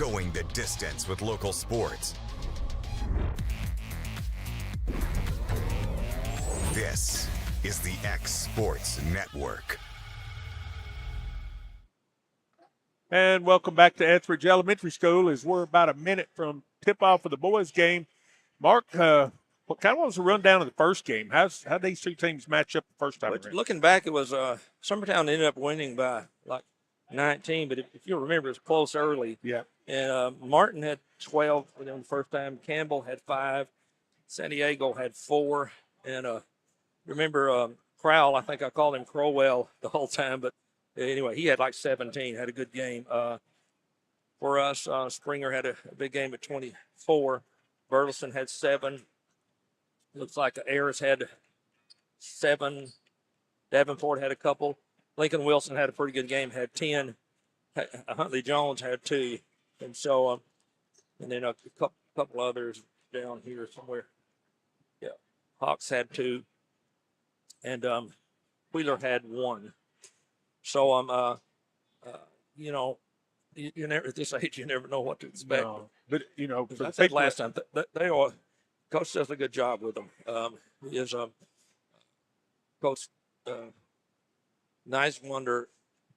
going the distance with local sports. This is the X Sports Network. And welcome back to Ethridge Elementary School as we're about a minute from tip-off of the boys' game. Mark, what kind of was the rundown of the first game? How these two teams match up the first time around? Looking back, it was Summertown ended up winning by like 19, but if you remember, it was close early. Yeah. And Martin had 12 for them the first time. Campbell had 5. San Diego had 4. And remember Crowell, I think I called him Crowell the whole time, but anyway, he had like 17, had a good game. For us, Springer had a big game at 24. Burleson had 7. Looks like Ayers had 7. Davenport had a couple. Lincoln Wilson had a pretty good game, had 10. Huntley Jones had 2. And so, and then a couple others down here somewhere. Yeah, Hawks had 2. And Wheeler had 1. So, you know, you never, at this age, you never know what to expect. No, but, you know, for I said last time, they are, Coach does a good job with them. He is Coach Nice Wonder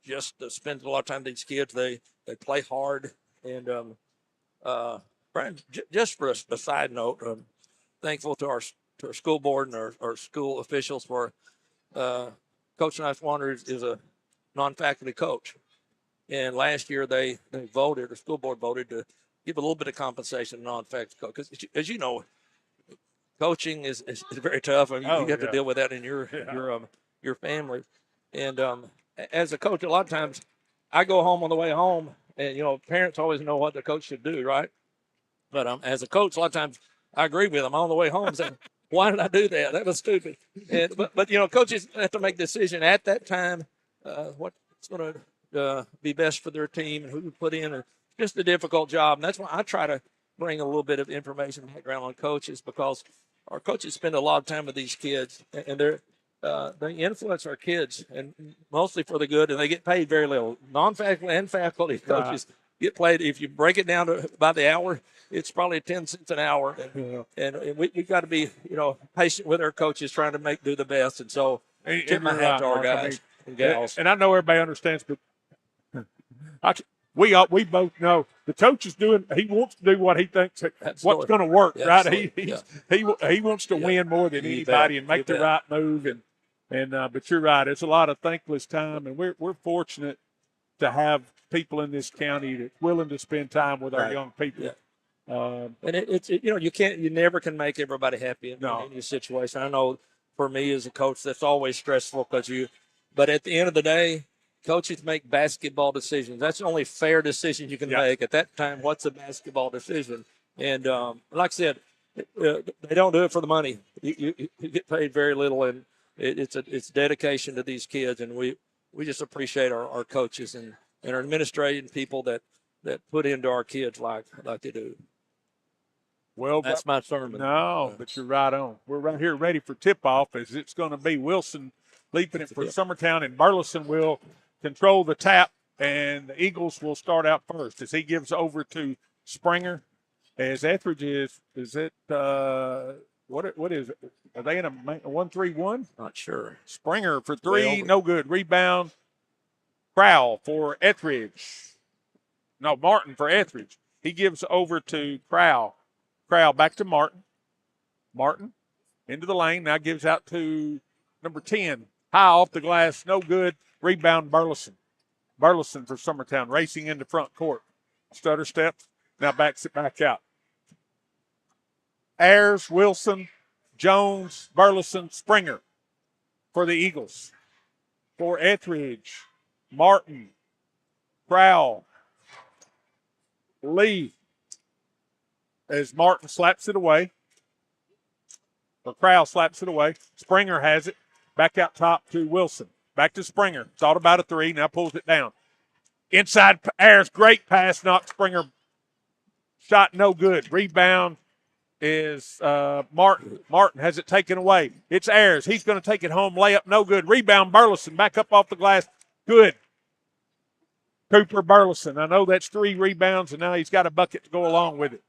just spends a lot of time with these kids. They play hard. And, Brian, just for a side note, I'm thankful to our school board and our school officials for Coach Nice Wonder is a non-faculty coach. And last year they voted, the school board voted to give a little bit of compensation to non-faculty coach. Because as you know, coaching is very tough. I mean, you have to deal with that in your family. And as a coach, a lot of times I go home on the way home, and you know, parents always know what the coach should do, right? But as a coach, a lot of times I agree with them on the way home, saying, "Why did I do that? That was stupid." And but you know, coaches have to make a decision at that time what's going to be best for their team and who to put in. And just a difficult job, and that's why I try to bring a little bit of information background on coaches, because our coaches spend a lot of time with these kids, and they influence our kids, and mostly for the good, and they get paid very little. Non-faculty and faculty coaches get paid. If you break it down to by the hour, it's probably 10 cents an hour, and we've got to be, you know, patient with our coaches, trying to do the best. And so, tip my hat to our guys and gals. And I know everybody understands, but we both know the coach is doing. He wants to do what he thinks what's going to work, right? He wants to win more than anybody and make the right move. And but you're right. It's a lot of thankless time, and we're fortunate to have people in this county that's willing to spend time with our young people. Yeah. And it's you know, you never can make everybody happy in any situation. I know for me as a coach, that's always stressful but at the end of the day, coaches make basketball decisions. That's the only fair decision you can make at that time. What's a basketball decision? And like I said, they don't do it for the money. You get paid very little, and it's dedication to these kids. And we just appreciate our coaches and our administrative people that put into our kids like they do. Well, that's my sermon. No, but you're right on. We're right here ready for tip-off, as it's going to be Wilson leaping it for Summertown, and Burleson will control the tap, and the Eagles will start out first as he gives over to Springer. As Ethridge is it what is it? Are they in a 1-3-1? Not sure. Springer for 3, no good. Rebound. Crowell for Ethridge. No, Martin for Ethridge. He gives over to Crowell. Crowell back to Martin. Martin into the lane. Now gives out to number 10. High off the glass. No good. Rebound Burleson. Burleson for Summertown. Racing into front court. Stutter steps. Now backs it back out. Ayers, Wilson, Jones, Burleson, Springer for the Eagles. For Ethridge, Martin, Crowell, Lee, as Martin slaps it away. Or Crowell slaps it away. Springer has it. Back out top to Wilson. Back to Springer. Thought about a 3. Now pulls it down. Inside Ayers. Great pass. Knocked Springer. Shot no good. Rebound is Martin. Martin has it taken away. It's Ayers. He's going to take it home. Layup no good. Rebound Burleson. Back up off the glass. Good. Cooper Burleson. I know that's 3 rebounds, and now he's got a bucket to go along with it.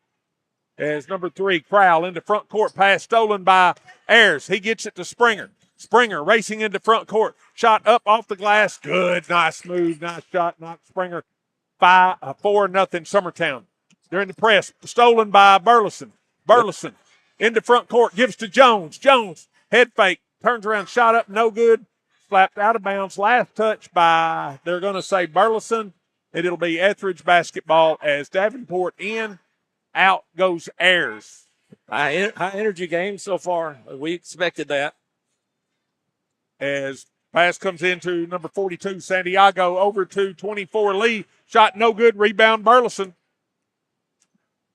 As number 3, Crowell into front court. Pass stolen by Ayers. He gets it to Springer. Springer racing into front court. Shot up off the glass. Good. Nice move. Nice shot. Knocks Springer. 4-0 Summertown. They're in the press. Stolen by Burleson. Burleson into front court. Gives to Jones. Jones. Head fake. Turns around. Shot up. No good. Slapped out of bounds. Last touch by, they're going to say Burleson. And it'll be Ethridge basketball as Davenport in. Out goes Ayers. High energy game so far. We expected that. As pass comes into number 42, Santiago, over to 24, Lee. Shot no good. Rebound, Burleson.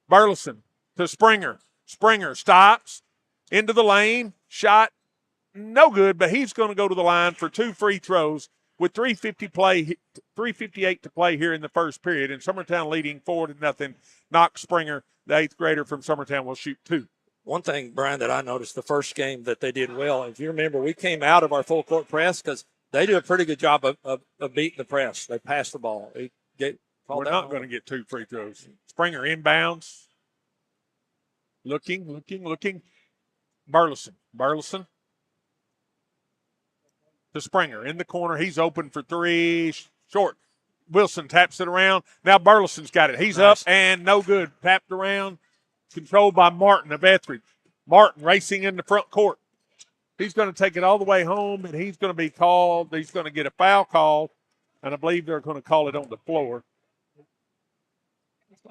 Burleson to Springer. Springer stops into the lane. Shot no good, but he's going to go to the line for 2 free throws with 3:58 to play here in the first period. And Summertown leading 4-0. Knox Springer, the 8th grader from Summertown, will shoot 2. One thing, Brian, that I noticed the first game that they did well, if you remember, we came out of our full court press because they do a pretty good job of beating the press. They pass the ball. We're not going to get 2 free throws. Springer inbounds. Looking. Burleson to Springer in the corner. He's open for 3. Short. Wilson taps it around. Now Burleson's got it. He's nice. Up and no good. Tapped around. Controlled by Martin of Ethridge. Martin racing in the front court. He's going to take it all the way home, and he's going to be called. He's going to get a foul call, and I believe they're going to call it on the floor.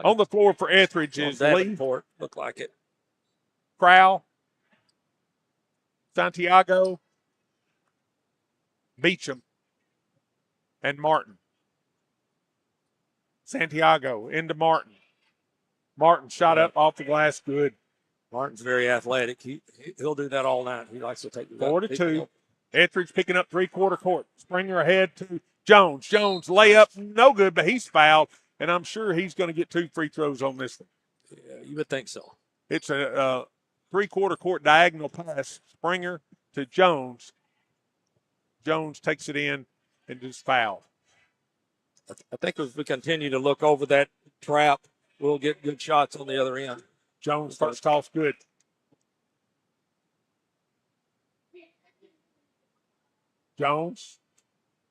On the floor for Ethridge is Lee. Look like it. Crowell. Santiago. Beecham. And Martin. Santiago into Martin. Martin shot up off the glass. Good. Martin's very athletic. He'll do that all night. He likes to take the 4-2. Etheridge picking up 3/4 court. Springer ahead to Jones. Jones layup, no good, but he's fouled, and I'm sure he's going to get 2 free throws on this one. Yeah, you would think so. It's a 3/4 court diagonal pass. Springer to Jones. Jones takes it in and just fouled. I think if we continue to look over that trap, we'll get good shots on the other end. Jones first toss good. Jones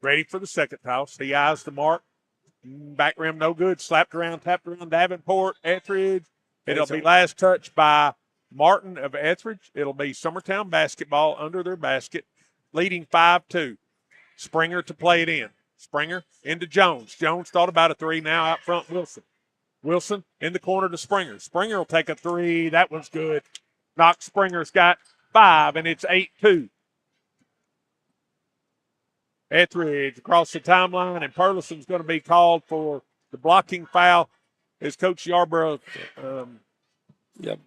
ready for the second toss. He eyes the mark. Back rim no good. Slapped around, tapped around Davenport, Ethridge. It'll be last touch by Martin of Ethridge. It'll be Summertown basketball under their basket, leading 5-2. Springer to play it in. Springer into Jones. Jones thought about a 3. Now out front, Wilson. Wilson in the corner to Springer. Springer will take a 3. That one's good. Knox Springer's got 5, and it's 8-2. Ethridge across the timeline, and Burleson's going to be called for the blocking foul as Coach Yarborough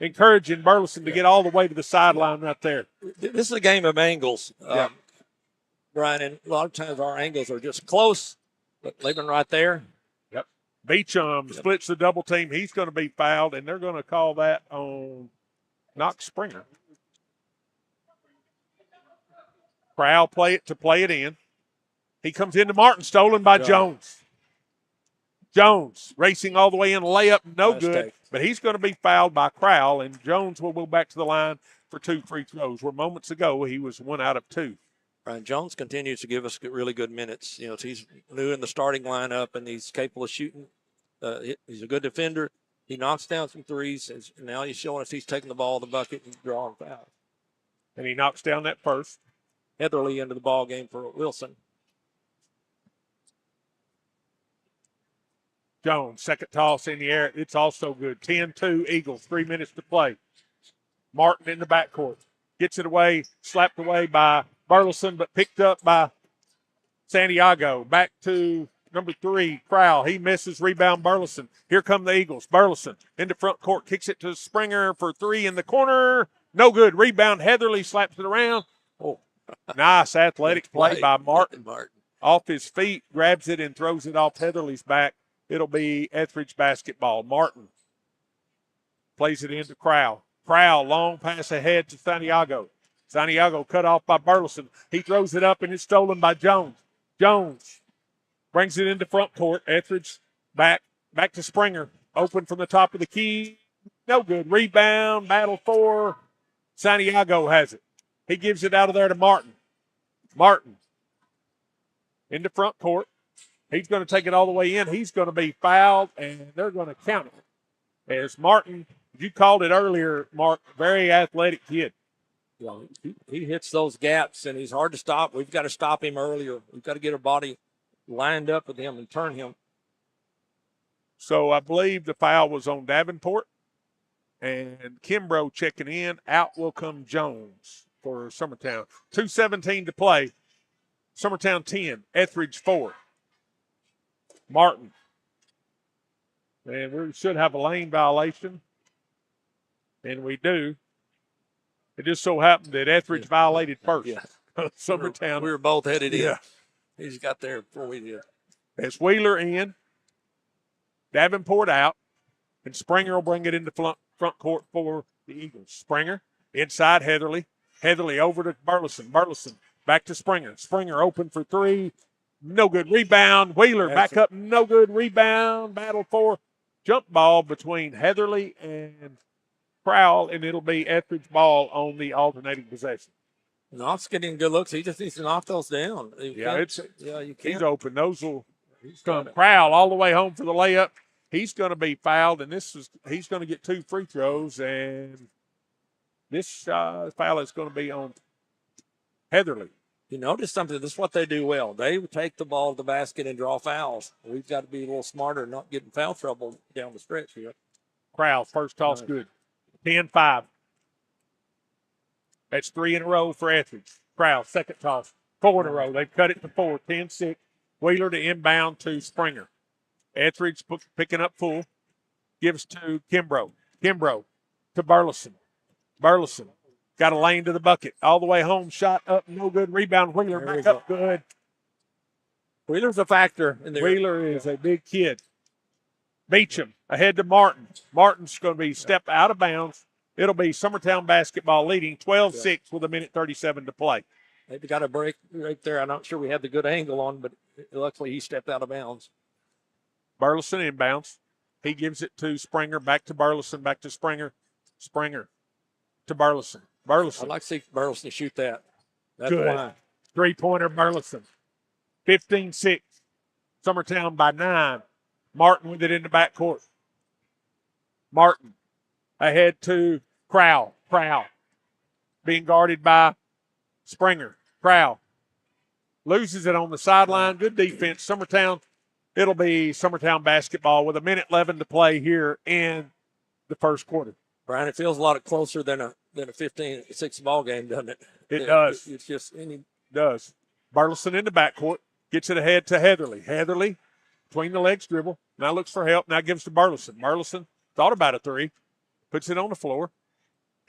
encouraging Burleson to get all the way to the sideline right there. This is a game of angles, Brian, and a lot of times our angles are just close, but leaving right there. Yep. Beecham splits the double team. He's going to be fouled, and they're going to call that on Knox Springer. Crowell play it in. He comes into Martin, stolen by Jones. Jones racing all the way in, layup, no good, but he's going to be fouled by Crowell, and Jones will go back to the line for 2 free throws, where moments ago he was 1 out of 2. Brian Jones continues to give us really good minutes. You know, he's new in the starting lineup, and he's capable of shooting. He's a good defender. He knocks down some threes, and now he's showing us he's taking the ball in the bucket and drawing fouls. And he knocks down that first. Heatherly into the ball game for Wilson. Jones, second toss in the air. It's also good. 10-2 Eagles, 3 minutes to play. Martin in the backcourt. Gets it away, slapped away by Burleson, but picked up by Santiago. Back to number 3, Crowell. He misses, rebound Burleson. Here come the Eagles. Burleson into front court, kicks it to Springer for 3 in the corner. No good. Rebound, Heatherly slaps it around. Oh, nice athletic play by Martin. Off his feet, grabs it and throws it off Heatherly's back. It'll be Ethridge basketball. Martin plays it into Crowell. Crowell, long pass ahead to Santiago. Santiago cut off by Burleson. He throws it up, and it's stolen by Jones. Jones Brings it into front court. Ethridge back to Springer. Open from the top of the key. No good. Rebound. Battle for Santiago has it. He gives it out of there to Martin. Martin into front court. He's going to take it all the way in. He's going to be fouled, and they're going to count it. As Martin, you called it earlier, Mark, very athletic kid. Yeah, he hits those gaps, and he's hard to stop. We've got to stop him earlier. We've got to get our body lined up with him and turn him. So I believe the foul was on Davenport, and Kimbrough checking in. Out will come Jones for Summertown. 2:17 to play. Summertown 10, Ethridge 4. Martin. And we should have a lane violation, and we do. It just so happened that Ethridge violated first. Yeah. Summertown. We were both headed in. Yeah. He's got there before we did. As Wheeler in, Davenport out, and Springer will bring it into front court for the Eagles. Springer inside Heatherly. Heatherly over to Burleson. Burleson back to Springer. Springer open for three. No good. Rebound. Wheeler back up. No good. Rebound. Battle for jump ball between Heatherly and Crowell, and it'll be Ethridge ball on the alternating possession. Knott's getting good looks. He just needs to knock those down. You can't. He's open. Those will come. Crowell all the way home for the layup. He's going to be fouled, and he's going to get 2 free throws, and this foul is going to be on Heatherly. You notice something. This is what they do well. They take the ball to the basket and draw fouls. We've got to be a little smarter and not get in foul trouble down the stretch here. Crowell, first toss, good. 10-5. That's 3 in a row for Ethridge. Crowell, second toss. 4 in a row. They've cut it to 4. 10-6. Wheeler to inbound to Springer. Ethridge picking up full. Gives to Kimbrough. Kimbrough to Burleson. Burleson got a lane to the bucket. All the way home. Shot up. No good. Rebound. Wheeler back up. Good. Wheeler's a factor in there. Wheeler is a big kid. Beecham ahead to Martin. Martin's going to be step out of bounds. It'll be Summertown basketball leading 12-6 with 1:37 to play. They've got a break right there. I'm not sure we had the good angle on, but luckily he stepped out of bounds. Burleson inbounds. He gives it to Springer. Back to Burleson. Back to Springer. Springer to Burleson. Burleson. I'd like to see Burleson shoot that. That's good. why. 3-pointer Burleson. 15-6. Summertown by 9. Martin with it in the backcourt. Martin ahead to Crowell. Crowell being guarded by Springer. Crowell loses it on the sideline. Good defense. Summertown, it'll be Summertown basketball with 1:11 to play here in the first quarter. Brian, it feels a lot closer than a 15-6 ball game, doesn't it? It does. It's just does. Burleson in the backcourt. Gets it ahead to Heatherly. Heatherly between the legs dribble. Now looks for help. Now gives to Burleson. Burleson thought about a 3. Puts it on the floor.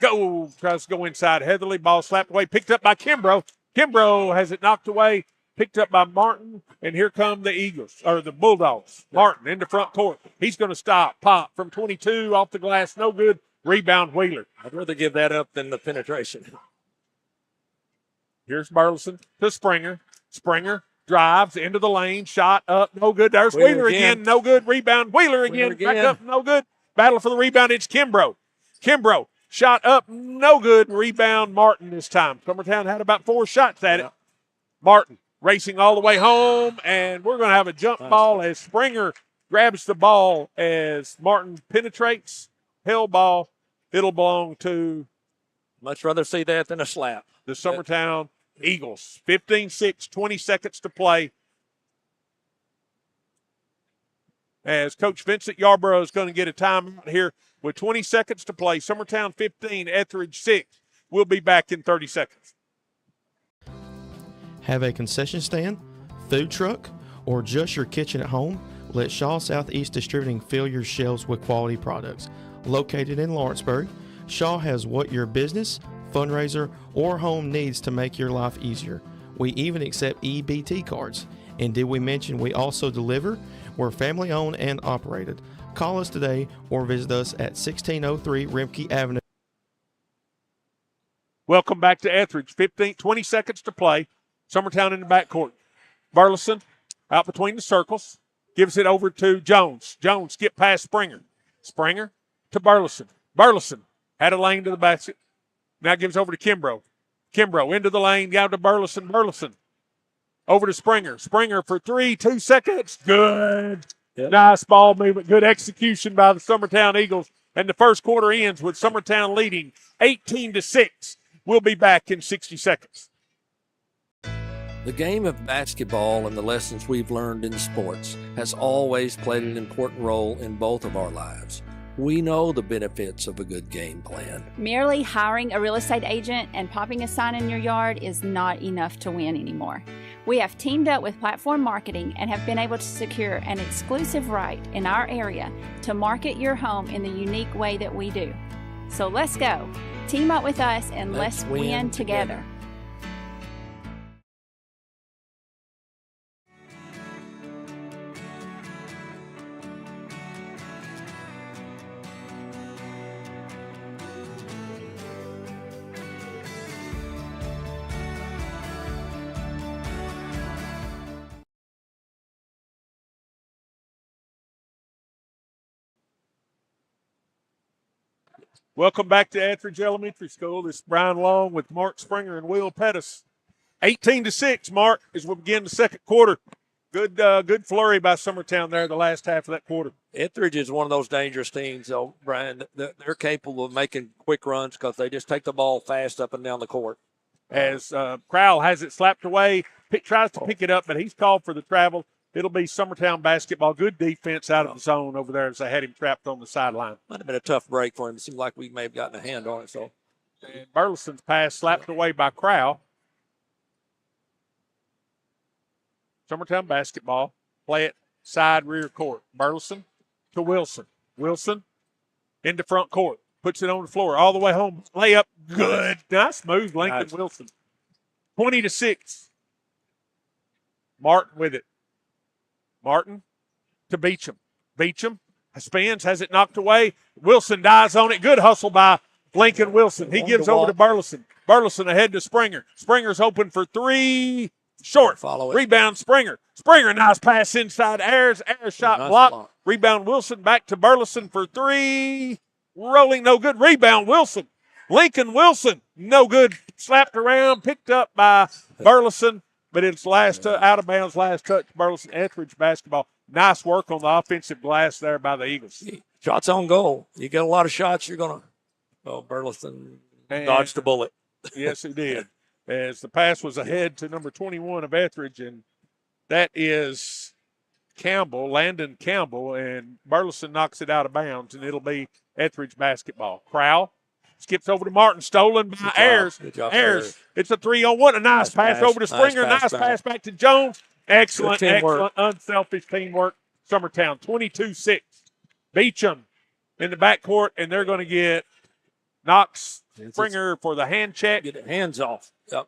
Go. Tries to go inside. Heatherly. Ball slapped away. Picked up by Kimbrough. Kimbrough has it knocked away. Picked up by Martin. And here come the Eagles, or the Bulldogs. Martin in the front court. He's going to stop. Pop from 22 off the glass. No good. Rebound Wheeler. I'd rather give that up than the penetration. Here's Burleson to Springer. Springer drives into the lane. Shot up. No good. There's Wheeler again. No good. Rebound. Wheeler again. Back up. No good. Battle for the rebound. It's Kimbrough. Kimbrough. Shot up. No good. Rebound Martin this time. Summertown had about 4 shots at it. Martin racing all the way home. And we're going to have a jump ball as Springer grabs the ball as Martin penetrates. Held ball. It'll belong to. Much rather see that than a slap. The Summertown Eagles. 15-6, 20 seconds to play. As Coach Vincent Yarborough is going to get a timeout here with 20 seconds to play. Summertown 15, Ethridge 6. We'll be back in 30 seconds. Have a concession stand, food truck, or just your kitchen at home? Let Shaw Southeast Distributing fill your shelves with quality products. Located in Lawrenceburg, Shaw has what your business, fundraiser, or home needs to make your life easier. We even accept EBT cards. And did we mention we also deliver? We're family owned and operated. Call us today or visit us at 1603 Rimke Avenue. Welcome back to Ethridge. 20 seconds to play. Summertown in the backcourt. Burleson out between the circles, gives it over to Jones. Jones skip past Springer. Springer to Burleson. Burleson had a lane to the basket. Now gives over to Kimbrough. Kimbrough into the lane, down to Burleson. Burleson over to Springer. Springer for 3, 2 seconds. Good. Yep. Nice ball movement. Good execution by the Summertown Eagles. And the first quarter ends with Summertown leading 18-6. We'll be back in 60 seconds. The game of basketball and the lessons we've learned in sports has always played an important role in both of our lives. We know the benefits of a good game plan. Merely hiring a real estate agent and popping a sign in your yard is not enough to win anymore. We have teamed up with Platform Marketing and have been able to secure an exclusive right in our area to market your home in the unique way that we do. So let's go. Team up with us and let's win together. Welcome back to Ethridge Elementary School. This is Brian Long with Mark Springer and Will Pettis. 18-6, Mark, as we begin the second quarter. Good flurry by Summertown there the last half of that quarter. Ethridge is one of those dangerous teams, though, Brian. They're capable of making quick runs because they just take the ball fast up and down the court. As Crowell has it slapped away, tries to pick it up, but he's called for the travel. It'll be Summertown basketball. Good defense out of the zone over there as they had him trapped on the sideline. Might have been a tough break for him. It seemed like we may have gotten a hand on it. So, and Burleson's pass slapped away by Crowell. Summertown basketball. Play it side rear court. Burleson to Wilson. Wilson into front court. Puts it on the floor all the way home. Layup. Good. Nice move, Lincoln Wilson. 20-6. Martin with it. Martin to Beecham. Beecham spins, has it knocked away. Wilson dies on it. Good hustle by Lincoln Wilson. He gives over to Burleson. Burleson ahead to Springer. Springer's open for 3. Short. Follow it. Rebound Springer. Springer, nice pass inside. Ayers shot nice block. Rebound Wilson back to Burleson for 3. Rolling, no good. Rebound Wilson. Lincoln Wilson, no good. Slapped around, picked up by Burleson. But it's out of bounds, last touch, Burleson Ethridge basketball. Nice work on the offensive glass there by the Eagles. Shots on goal. You get a lot of shots, you're going to – Burleson dodged a bullet. Yes, he did. As the pass was ahead to number 21 of Ethridge, and that is Campbell, Landon Campbell, and Burleson knocks it out of bounds, and it'll be Ethridge basketball. Crowell skips over to Martin, stolen by Ayers. Ayers, it's a 3-on-1. A nice pass over to Springer. Nice pass back to Jones. Excellent, unselfish teamwork. Summertown, 22-6. Beecham in the backcourt, and they're going to get Knox Springer for the hand check. Get hands off. Yep.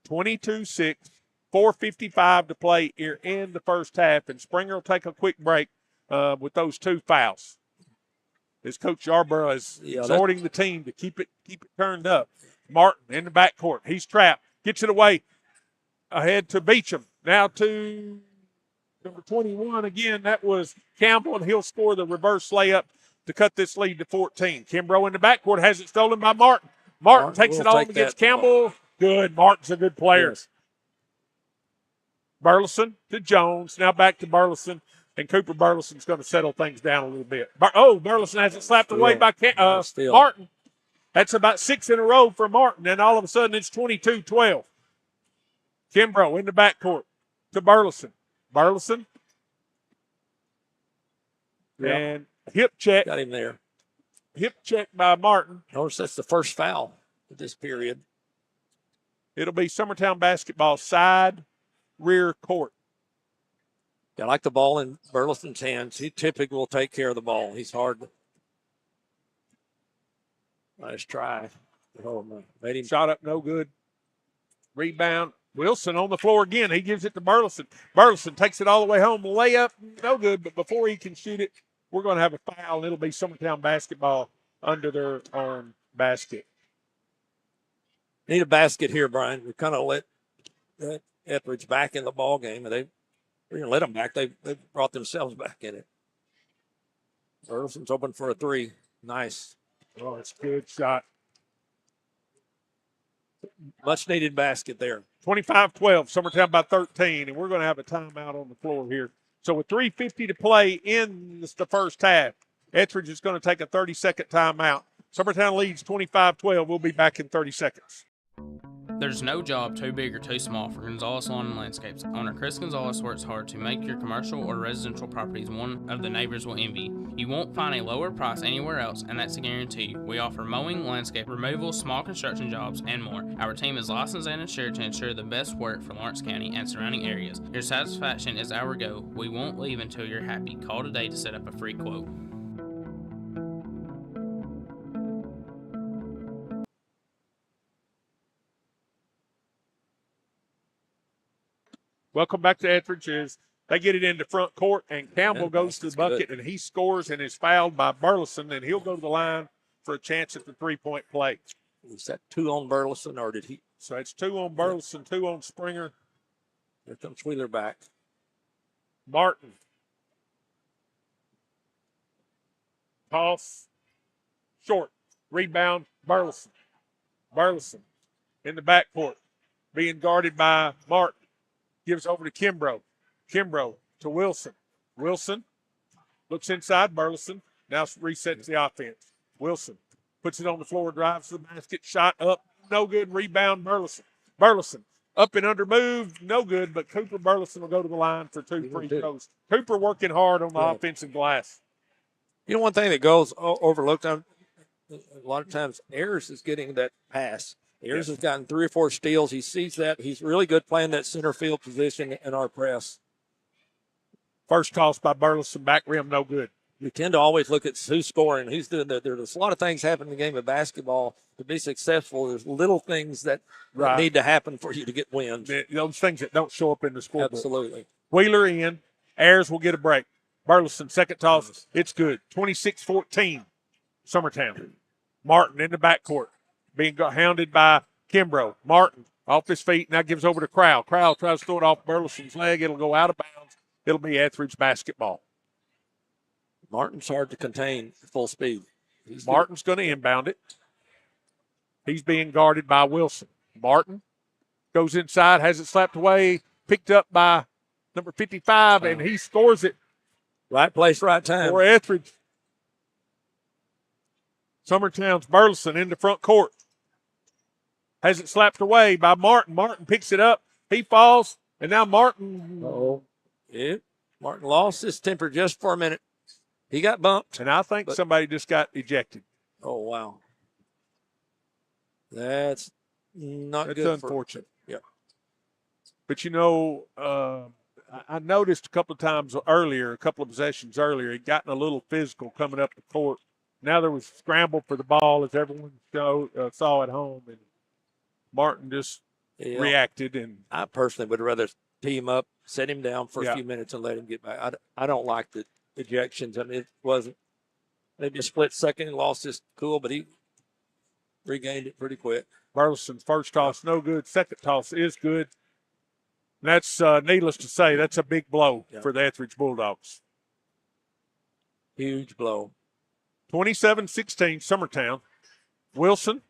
22-6, 4:55 to play here in the first half, and Springer will take a quick break with those 2 fouls. As Coach Yarborough is exhorting the team to keep it turned up. Martin in the backcourt. He's trapped. Gets it away ahead to Beecham. Now to number 21 again. That was Campbell, and he'll score the reverse layup to cut this lead to 14. Kimbrough in the backcourt has it stolen by Martin. Martin takes it on against Campbell. Good. Martin's a good player. Yes. Burleson to Jones. Now back to Burleson. And Cooper Burleson's going to settle things down a little bit. Burleson has it slapped away by Martin. That's about 6 in a row for Martin. And all of a sudden, it's 22-12. Kimbrough in the backcourt to Burleson. Burleson. Yep. And hip check. Got him there. Hip check by Martin. Notice that's the first foul of this period. It'll be Summertown basketball side rear court. I like the ball in Burleson's hands. He typically will take care of the ball. He's hard. Nice try. Oh, man. Made him. Shot up, no good. Rebound. Wilson on the floor again. He gives it to Burleson. Burleson takes it all the way home. Layup, no good. But before he can shoot it, we're going to have a foul, and it'll be Summertown basketball under their own basket. Need a basket here, Brian. We kind of let that Ethridge back in the ball game, and they didn't let them back. They brought themselves back in it. Burleson's open for a three. Nice. Oh, it's a good shot. Much needed basket there. 25-12, Summertown by 13, and we're going to have a timeout on the floor here. So with 3:50 to play in the first half, Ethridge is going to take a 30-second timeout. Summertown leads 25-12. We'll be back in 30 seconds. There's no job too big or too small for Gonzalez Lawn and Landscapes. Owner Chris Gonzalez works hard to make your commercial or residential properties one of the neighbors will envy. You won't find a lower price anywhere else, and that's a guarantee. We offer mowing, landscape removal, small construction jobs, and more. Our team is licensed and insured to ensure the best work for Lawrence County and surrounding areas. Your satisfaction is our goal. We won't leave until you're happy. Call today to set up a free quote. Welcome back to Ethridge. As they get it into front court, and Campbell goes to the bucket, good. and he scores and is fouled by Burleson, and he'll go to the line for a chance at the three-point play. Was that 2 on Burleson, or did he? So it's 2 on Burleson, 2 on Springer. Here comes Wheeler back. Martin. Toss. Short. Rebound, Burleson. Burleson in the backcourt, being guarded by Martin. Gives over to Kimbrough. Kimbrough to Wilson. Wilson looks inside Burleson. Now resets the offense. Wilson puts it on the floor, drives to the basket, shot up, no good. Rebound, Burleson. Burleson up and under move, no good, but Cooper Burleson will go to the line for 2 free throws. Cooper working hard on the offensive glass. You know, one thing that goes overlooked, a lot of times, Ayers is getting that pass. Ayers has gotten 3 or 4 steals. He sees that. He's really good playing that center field position in our press. First toss by Burleson, back rim, no good. We tend to always look at who's scoring, who's doing that. There's a lot of things happen in the game of basketball. To be successful, there's little things that need to happen for you to get wins. Those things that don't show up in the scoreboard. Absolutely. Wheeler in. Ayers will get a break. Burleson, second toss. It's good. 26-14, Summertown. Martin in the backcourt, being hounded by Kimbrough. Martin off his feet, now gives over to Crowell. Crowell tries to throw it off Burleson's leg. It'll go out of bounds. It'll be Ethridge basketball. Martin's hard to contain full speed. Martin's going to inbound it. He's being guarded by Wilson. Martin goes inside, has it slapped away, picked up by number 55, and he scores it. Right place, right time. For Ethridge. Summertown's Burleson in the front court. Has it slapped away by Martin. Martin picks it up. He falls, and now Martin. Martin lost his temper just for a minute. He got bumped. And I think somebody just got ejected. Oh, wow. That's not good. That's unfortunate. Yeah. But, you know, I noticed a couple of times earlier, a couple of possessions earlier, he'd gotten a little physical coming up the court. Now there was scramble for the ball, as everyone saw at home, and Martin just reacted. And I personally would rather tee him up, set him down for a few minutes, and let him get back. I don't like the ejections. I mean, it wasn't maybe a split second and lost his cool, but he regained it pretty quick. Burleson's first toss, no good. Second toss is good. And that's, needless to say, that's a big blow for the Ethridge Bulldogs. Huge blow. 27-16, Summertown. Wilson.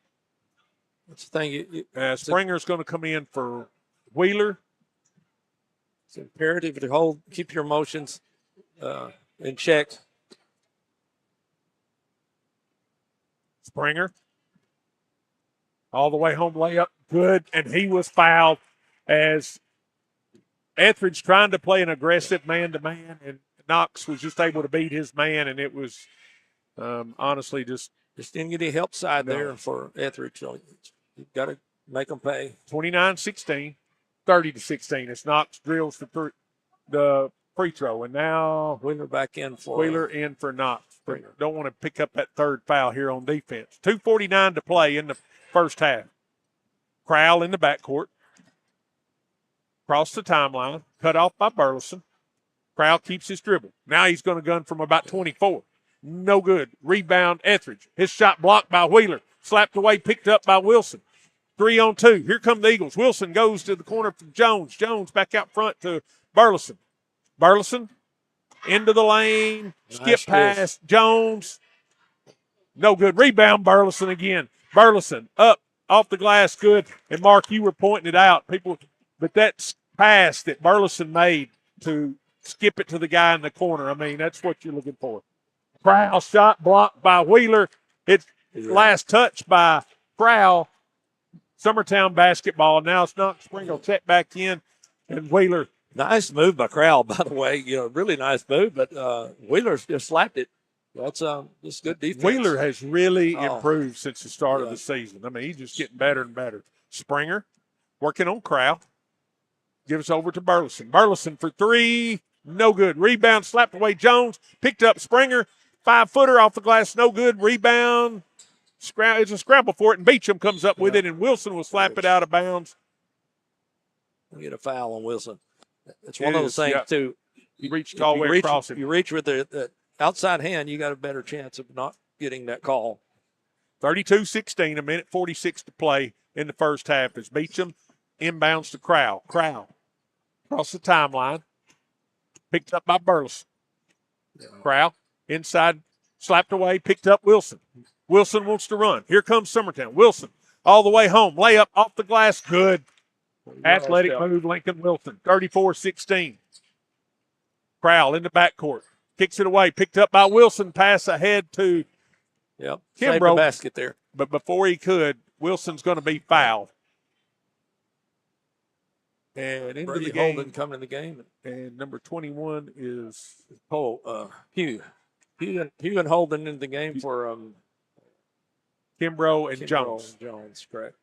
That's the thing. Springer's going to come in for Wheeler. It's imperative to keep your emotions in check. Springer. All the way home layup. Good. And he was fouled as Ethridge trying to play an aggressive man-to-man, and Knox was just able to beat his man, and it was honestly just didn't get any help side there for Ethridge. So you've got to make them pay. 29-16, 30-16. It's Knox drills the free throw, and now Wheeler back in for Knox. Don't want to pick up that third foul here on defense. 2:49 to play in the first half. Crowell in the backcourt. Across the timeline, cut off by Burleson. Crowell keeps his dribble. Now he's going to gun from about 24. No good. Rebound, Ethridge. His shot blocked by Wheeler. Slapped away, picked up by Wilson. 3-on-2. Here come the Eagles. Wilson goes to the corner for Jones. Jones back out front to Burleson. Burleson into the lane. Skip pass. Jones. No good. Rebound, Burleson again. Burleson up off the glass, good. And, Mark, you were pointing it out. But that pass that Burleson made to skip it to the guy in the corner, I mean, that's what you're looking for. Crowell shot blocked by Wheeler. It's last touch by Crowell. Summertown basketball. Now it's not. Springer check back in, and Wheeler. Nice move by Crowell, by the way. Really nice move, but Wheeler just slapped it. That's just good defense. Wheeler has really improved since the start of the season. I mean, he's just getting better and better. Springer working on Crowell. Gives over to Burleson. Burleson for 3. No good. Rebound slapped away Jones. Picked up Springer. 5-footer off the glass. No good. Rebound. It's a scramble for it, and Beecham comes up with it, and Wilson will slap it out of bounds. We get a foul on Wilson. It's one of those things, too. You reached all the way across it. You reach with the outside hand, you got a better chance of not getting that call. 32-16, 1:46 to play in the first half as Beecham inbounds to Crowell. Crowell across the timeline. Picked up by Burleson. Crowell inside, slapped away, picked up Wilson. Wilson wants to run. Here comes Summertown. Wilson all the way home. Layup off the glass. Good. Athletic move, Lincoln Wilson. 34-16. Crowell in the backcourt. Kicks it away. Picked up by Wilson. Pass ahead to Kimbrough. Basket there. But before he could, Wilson's going to be fouled. And into the game. Holden coming in the game. And number 21 is Hugh and Holden in the game for Kimbrough and Jones. Jones, correct.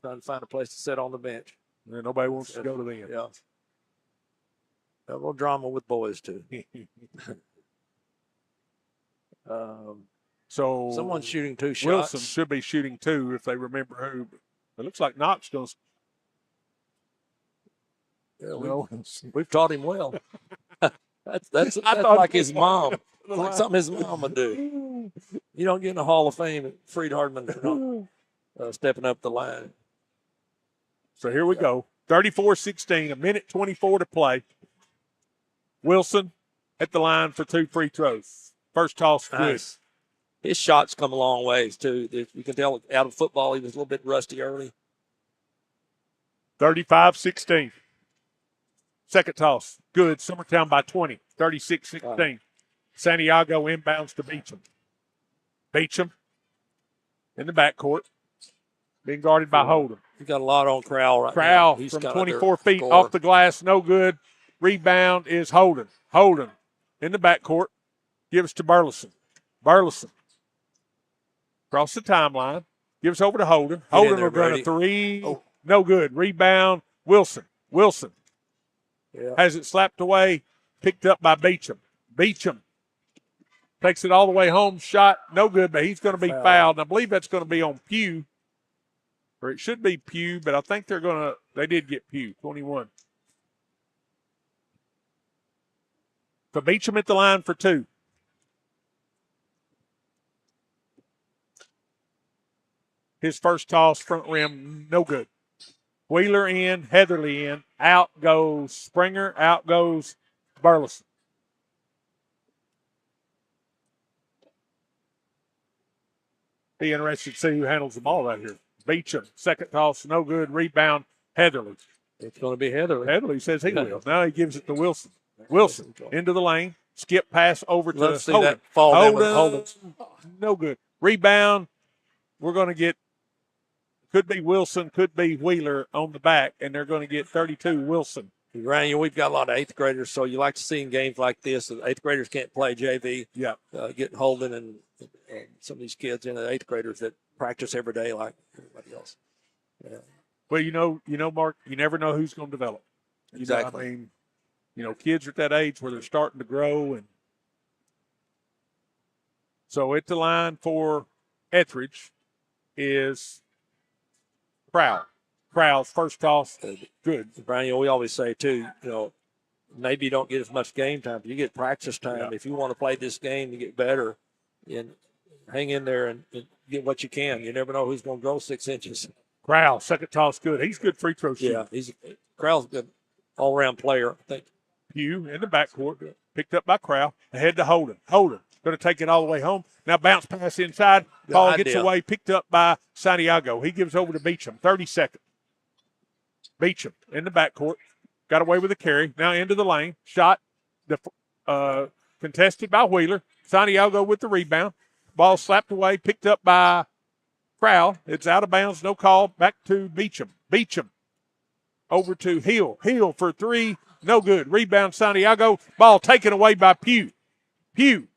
Trying to find a place to sit on the bench. And nobody wants to go to them. Yeah. A little drama with boys, too. So someone's shooting 2 shots. Wilson should be shooting 2 if they remember who. It looks like Knox going to. Yeah, we've taught him well. that's like his mom. It's like something his mom would do. You don't get in the Hall of Fame, Freed Hardman for not stepping up the line. So here we go. 34-16, 1:24 to play. Wilson at the line for 2 free throws. First toss, nice. Good. His shots come a long ways, too. You can tell out of football he was a little bit rusty early. 35-16. Second toss, good. Summertown by 20, 36-16. Santiago inbounds to Beecham. Beecham in the backcourt, being guarded by Holden. He's got a lot on Crowell right now. Crowell from 24 feet off the glass, no good. Rebound is Holden. Holden in the backcourt, gives to Burleson. Burleson across the timeline, gives over to Holden. Holden will run a 3. No good. Rebound, Wilson. Wilson has it slapped away, picked up by Beecham. Beecham takes it all the way home, shot, no good, but he's going to be fouled. And I believe that's going to be on Pugh, or it should be Pugh, but I think they did get Pugh, 21. So Beecham at the line for 2. His first toss, front rim, no good. Wheeler in, Heatherly in. Out goes Springer, out goes Burleson. Be interested to see who handles the ball right here. Beecham, second toss, no good. Rebound, Heatherly. It's going to be Heatherly. Heatherly says he will. Now he gives it to Wilson. Wilson into the lane. Skip pass over to Let's see Holden. that fall Holden. No good. Rebound. We're going to get, could be Wilson, could be Wheeler on the back, and they're going to get 32 Wilson. Ryan, we've got a lot of 8th graders, so you like to see in games like this. 8th graders can't play JV. Yeah. Getting Holden and some of these kids in the 8th graders that practice every day like everybody else. Yeah. Well, you know, Mark, you never know who's going to develop. Exactly. I mean, kids are at that age where they're starting to grow. And so at the line for Ethridge is Crowell. Crowell's first toss, good. Brian, we always say, too, maybe you don't get as much game time, but you get practice time. Yeah. If you want to play this game to get better, and hang in there and get what you can. You never know who's going to grow 6 inches. Crowell, second toss good. He's good free throw shooter. Yeah, Crowell's a good all-around player, I think. Pugh in the backcourt, picked up by Crowell, ahead to Holden. Holden going to take it all the way home. Now bounce pass inside. Ball gets away, picked up by Santiago. He gives over to Beecham. 30 seconds. Beecham in the backcourt. Got away with the carry. Now into the lane. Shot contested by Wheeler. Santiago with the rebound. Ball slapped away, picked up by Crowell. It's out of bounds, no call. Back to Beecham. Beecham over to Hill. Hill for three. No good. Rebound Santiago. Ball taken away by Pugh. Pugh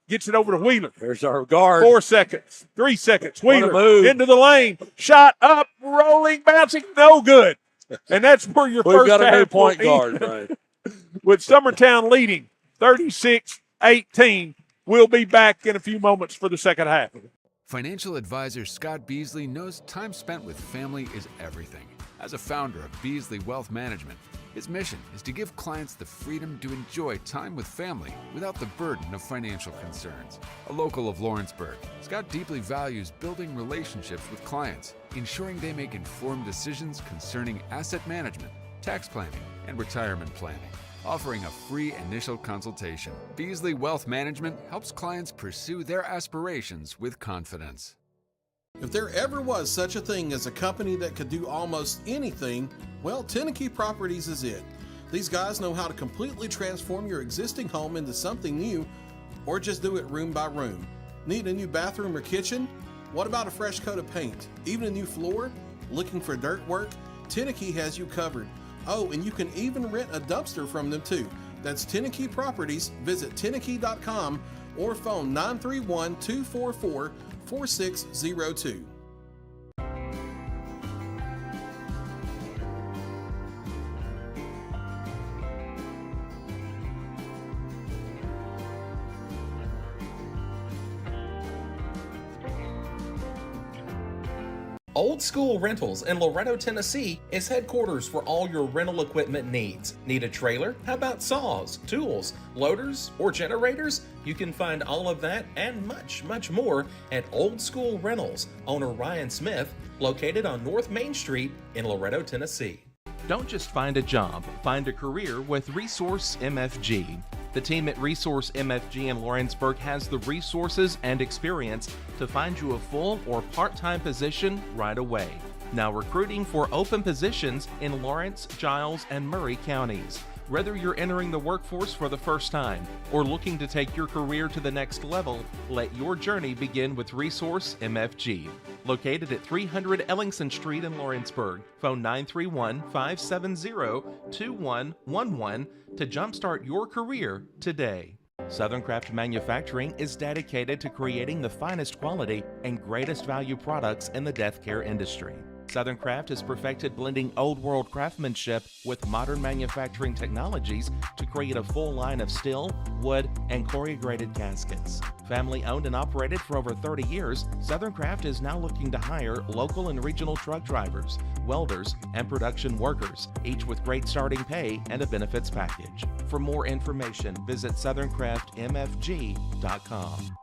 gets it over to Wheeler. There's our guard. 4 seconds. 3 seconds. Wheeler into the lane. Shot up, rolling, bouncing. No good. And that's where your We've first got a new half point will guard, end. right? With Summertown leading 36-18. We'll be back in a few moments for the second half. Financial advisor Scott Beasley knows time spent with family is everything. As a founder of Beasley Wealth Management, his mission is to give clients the freedom to enjoy time with family without the burden of financial concerns. A local of Lawrenceburg, Scott deeply values building relationships with clients, ensuring they make informed decisions concerning asset management, tax planning, and retirement planning. Offering a free initial consultation, Beasley Wealth Management helps clients pursue their aspirations with confidence. If there ever was such a thing as a company that could do almost anything, well, Tenneke Properties is it. These guys know how to completely transform your existing home into something new, or just do it room by room. Need a new bathroom or kitchen? What about a fresh coat of paint? Even a new floor? Looking for dirt work? Tenneke has you covered. Oh, and you can even rent a dumpster from them too. That's Tenneke Properties. Visit Tenneke.com or phone 931-244-4602. Old School Rentals in Loretto, Tennessee is headquarters for all your rental equipment needs. Need a trailer? How about saws, tools, loaders, or generators? You can find all of that and much, much more at Old School Rentals, owner Ryan Smith, located on North Main Street in Loretto, Tennessee. Don't just find a job, find a career with Resource MFG. The team at Resource MFG in Lawrenceburg has the resources and experience to find you a full or part-time position right away. Now recruiting for open positions in Lawrence, Giles, and Murray counties. Whether you're entering the workforce for the first time or looking to take your career to the next level, let your journey begin with Resource MFG. Located at 300 Ellingson Street in Lawrenceburg. Phone 931-570-2111 to jumpstart your career today. Southern Craft Manufacturing is dedicated to creating the finest quality and greatest value products in the death care industry. Southern Craft has perfected blending old world craftsmanship with modern manufacturing technologies to create a full line of steel, wood, and corrugated caskets. Family owned and operated for over 30 years, Southern Craft is now looking to hire local and regional truck drivers, welders, and production workers, each with great starting pay and a benefits package. For more information, visit southernCraftMFG.com.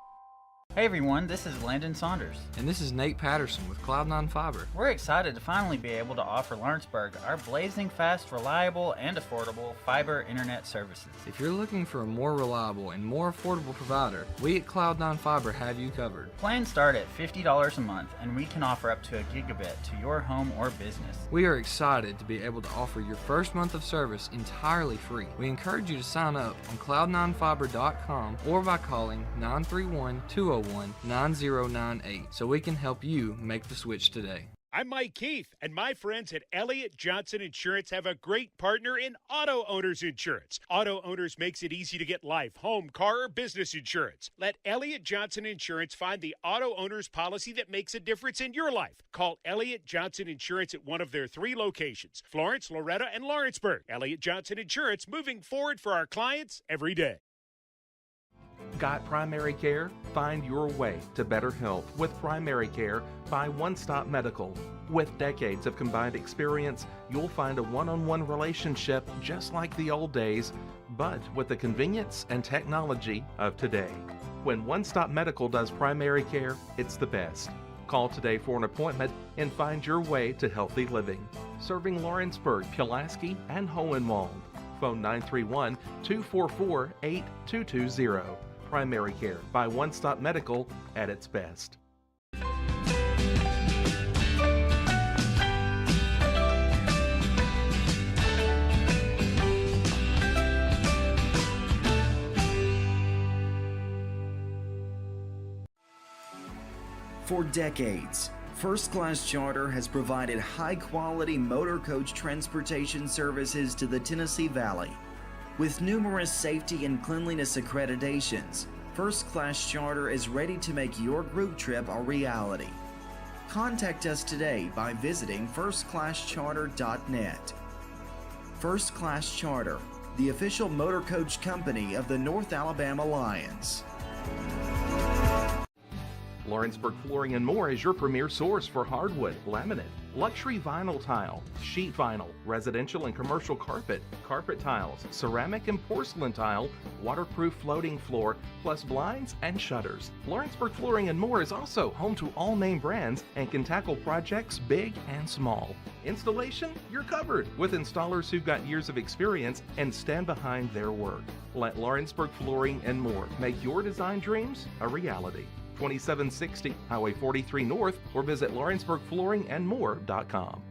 Hey everyone, this is Landon Saunders. And this is Nate Patterson with Cloud9 Fiber. We're excited to finally be able to offer Lawrenceburg our blazing fast, reliable, and affordable fiber internet services. If you're looking for a more reliable and more affordable provider, we at Cloud9 Fiber have you covered. Plans start at $50 a month, and we can offer up to a gigabit to your home or business. We are excited to be able to offer your first month of service entirely free. We encourage you to sign up on cloud9fiber.com or by calling 931-201-9098 so we can help you make the switch today. I'm Mike Keith, and my friends at Elliott Johnson Insurance have a great partner in Auto Owners Insurance. Auto Owners makes it easy to get life, home, car, or business insurance. Let Elliott Johnson Insurance find the Auto Owners policy that makes a difference in your life. Call Elliott Johnson Insurance at one of their 3 locations, Florence, Loretto, and Lawrenceburg. Elliott Johnson Insurance, moving forward for our clients every day. Got primary care? Find your way to better health with primary care by One Stop Medical. With decades of combined experience, you'll find a one-on-one relationship just like the old days, but with the convenience and technology of today. When One Stop Medical does primary care, it's the best. Call today for an appointment and find your way to healthy living. Serving Lawrenceburg, Pulaski, and Hohenwald. Phone 931-244-8220. Primary care by One Stop Medical at its best. For decades, First Class Charter has provided high-quality motor coach transportation services to the Tennessee Valley. With numerous safety and cleanliness accreditations, First Class Charter is ready to make your group trip a reality. Contact us today by visiting firstclasscharter.net. First Class Charter, the official motor coach company of the North Alabama Lions. Lawrenceburg Flooring and More is your premier source for hardwood, laminate, luxury vinyl tile, sheet vinyl, residential and commercial carpet, carpet tiles, ceramic and porcelain tile, waterproof floating floor, plus blinds and shutters. Lawrenceburg Flooring and More is also home to all name brands and can tackle projects big and small. Installation, you're covered with installers who've got years of experience and stand behind their work. Let Lawrenceburg Flooring and More make your design dreams a reality. 2760 Highway 43 North, or visit lawrenceburgflooringandmore.com.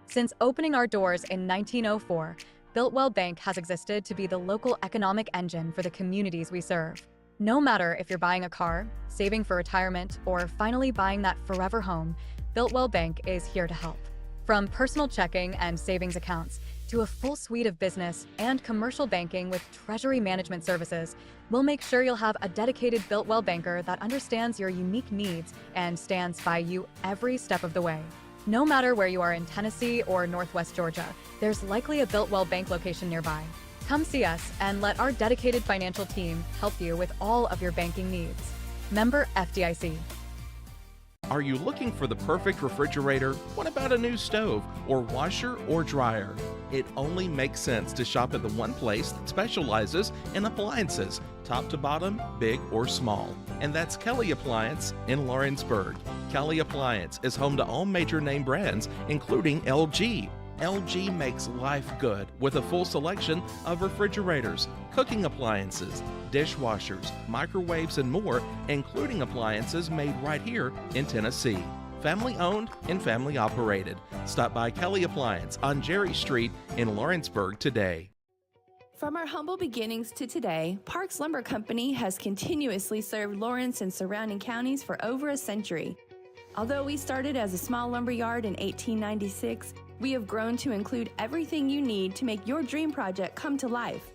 Since opening our doors in 1904, Builtwell Bank has existed to be the local economic engine for the communities we serve. No matter if you're buying a car, saving for retirement, or finally buying that forever home, Builtwell Bank is here to help. From personal checking and savings accounts to a full suite of business and commercial banking with treasury management services, we'll make sure you'll have a dedicated Builtwell banker that understands your unique needs and stands by you every step of the way. No matter where you are in Tennessee or Northwest Georgia, there's likely a Builtwell Bank location nearby. Come see us and let our dedicated financial team help you with all of your banking needs. Member FDIC. Are you looking for the perfect refrigerator? What about a new stove or washer or dryer? It only makes sense to shop at the one place that specializes in appliances, top to bottom, big or small. And that's Kelly Appliance in Lawrenceburg. Kelly Appliance is home to all major name brands, including LG. LG makes life good with a full selection of refrigerators, cooking appliances, dishwashers, microwaves, and more, including appliances made right here in Tennessee. Family owned and family operated. Stop by Kelly Appliance on Jerry Street in Lawrenceburg today. From our humble beginnings to today, Parks Lumber Company has continuously served Lawrence and surrounding counties for over a century. Although we started as a small lumber yard in 1896, we have grown to include everything you need to make your dream project come to life.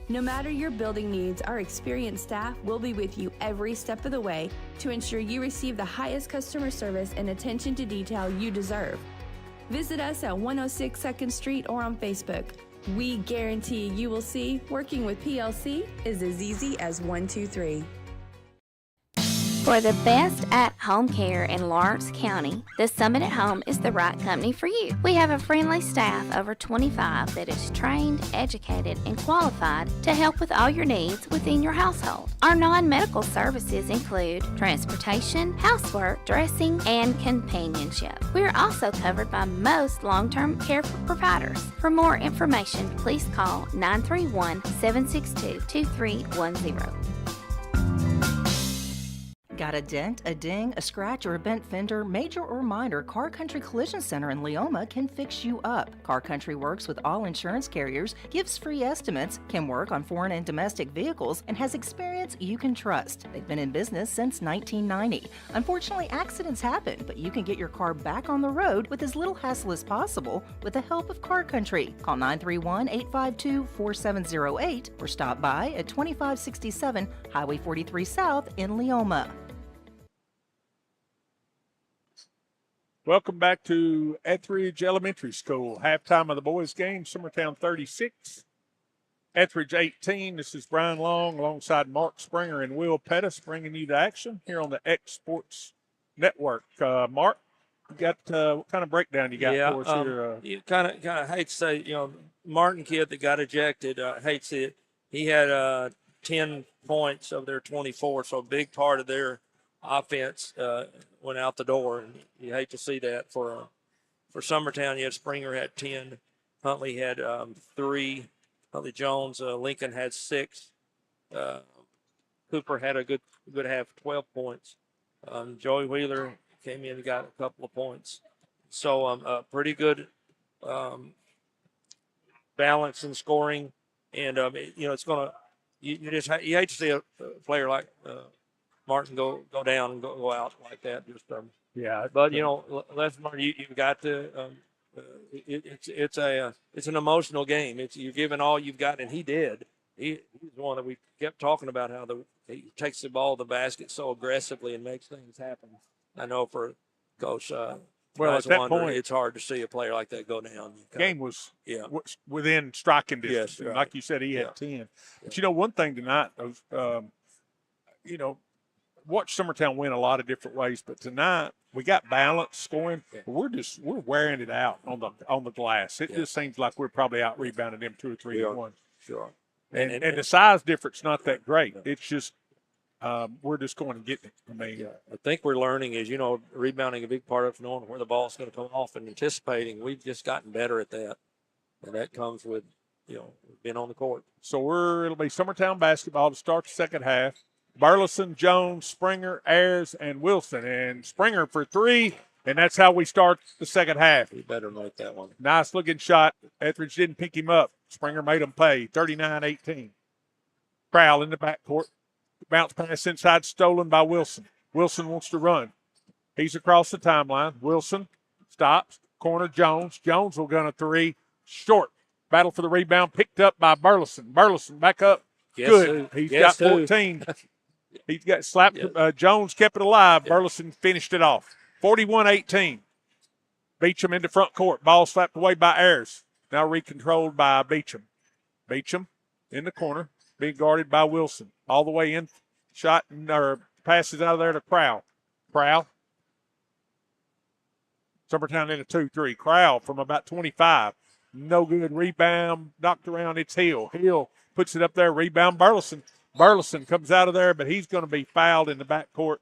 No matter your building needs, our experienced staff will be with you every step of the way to ensure you receive the highest customer service and attention to detail you deserve. Visit us at 106 2nd Street or on Facebook. We guarantee you will see working with PLC is as easy as 1, 2, 3. For the best at-home care in Lawrence County, the Summit at Home is the right company for you. We have a friendly staff over 25 that is trained, educated, and qualified to help with all your needs within your household. Our non-medical services include transportation, housework, dressing, and companionship. We are also covered by most long-term care providers. For more information, please call 931-762-2310. Got a dent, a ding, a scratch, or a bent fender? Major or minor, Car Country Collision Center in Leoma can fix you up. Car Country works with all insurance carriers, gives free estimates, can work on foreign and domestic vehicles, and has experience you can trust. They've been in business since 1990. Unfortunately, accidents happen, but you can get your car back on the road with as little hassle as possible with the help of Car Country. Call 931-852-4708 or stop by at 2567 Highway 43 South in Leoma. Welcome back to Ethridge Elementary School. Halftime of the boys' game, Summertown 36, Ethridge 18. This is Brian Long alongside Mark Springer and Will Pettis bringing you the action here on the X Sports Network. Mark, you got what kind of breakdown you got for us here? You kind of hate to say, Martin kid that got ejected, hate to see it. He had 10 points of their 24, so a big part of their offense went out the door, and you hate to see that for Summertown. You had Springer had 10, Huntley had 3, Huntley Jones, Lincoln had 6, Cooper had a good half, 12 points. Joey Wheeler came in and got a couple of points. So pretty good balance in scoring, and it's gonna you hate to see a player like Martin go down and go out like that. Just yeah, but Les Martin, you've got to. It's an emotional game. You're giving all you've got, and he did. He's the one that we kept talking about how he takes the ball to the basket so aggressively and makes things happen. I know for Coach. Well, at that point, it's hard to see a player like that go down. Game was within striking distance. Yes, right. Like you said, he had 10. But one thing tonight, watch Summertown win a lot of different ways. But tonight we got balance scoring. But we're wearing it out on the glass. It just seems like we're probably out rebounding them 2 or 3 to 1. Sure. And the size difference not that great. It's just we're just going to get it. I think we're learning is, rebounding a big part of knowing where the ball's going to come off and anticipating. We've just gotten better at that. And that comes with, being on the court. So it'll be Summertown basketball to start the second half. Burleson, Jones, Springer, Ayers, and Wilson. And Springer for 3, and that's how we start the second half. You better make that one. Nice looking shot. Ethridge didn't pick him up. Springer made him pay, 39-18. Crowell in the backcourt. Bounce pass inside, stolen by Wilson. Wilson wants to run. He's across the timeline. Wilson stops. Corner, Jones. Jones will gun a 3. Short. Battle for the rebound. Picked up by Burleson. Burleson back up. Good. He's got 14. He's got slapped. Jones kept it alive. Burleson finished it off. 41-18. Beecham into front court. Ball slapped away by Ayers. Now recontrolled by Beecham. Beecham in the corner. Being guarded by Wilson. All the way in. Shot or passes out of there to Crowell. Crowell. Summertown in a 2-3. Crowell from about 25. No good. Rebound. Knocked around. It's Hill. Hill puts it up there. Rebound. Burleson. Burleson comes out of there, but he's going to be fouled in the backcourt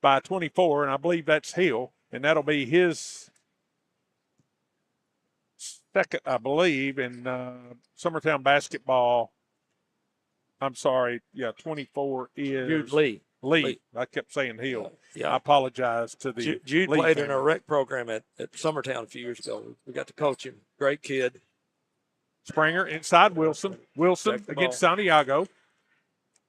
by 24, and I believe that's Hill, and that'll be his second, I believe, in Summertown basketball. I'm sorry. 24 is Jude Lee. Lee. I kept saying Hill. Yeah. I apologize to the Jude Lee played family. in a rec program at Summertown a few years ago. We got to coach him. Great kid. Springer inside Wilson. Wilson against Santiago.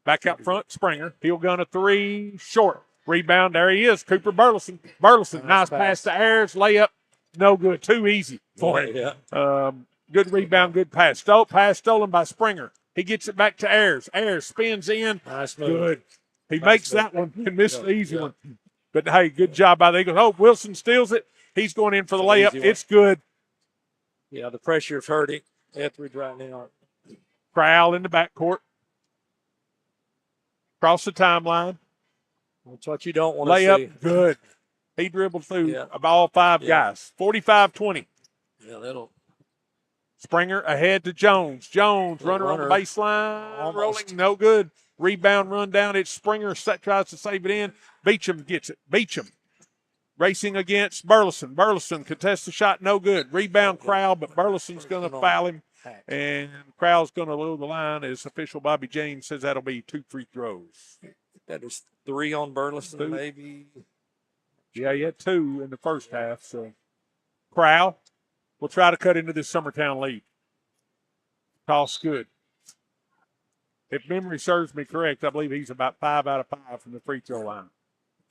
Back out front, Springer. He'll gun a 3 short. Rebound, there he is. Cooper Burleson. Burleson, nice pass to Ayers. Layup, no good. Too easy for him. Yeah. Good rebound, good pass. Pass stolen by Springer. He gets it back to Ayers. Ayers spins in. Nice move. Good. He makes that one and missed the easy one. But, hey, good job by the Eagles. Oh, Wilson steals it. He's going in for the layup. It's good. Yeah, the pressure's hurting Ethridge right now. Crowell in the backcourt. Across the timeline. That's what you don't want to see. Layup, good. He dribbled through all 5 guys. 45-20. Yeah, that'll. Springer ahead to Jones. Jones, runner on the baseline. Rolling, no good. Rebound, run down. It's Springer. Tries to save it in. Beecham gets it. Beecham racing against Burleson. Burleson contests the shot, no good. Rebound, Crowell, but Burleson's going to foul him. And Crowell's going to load the line as official Bobby James says that'll be 2 free throws. That is 3 on Burleson, 2. maybe. Yeah, he had 2 in the first half. So Crowell will try to cut into this Summertown lead. Toss good. If memory serves me correct, I believe he's about 5 out of 5 from the free throw line.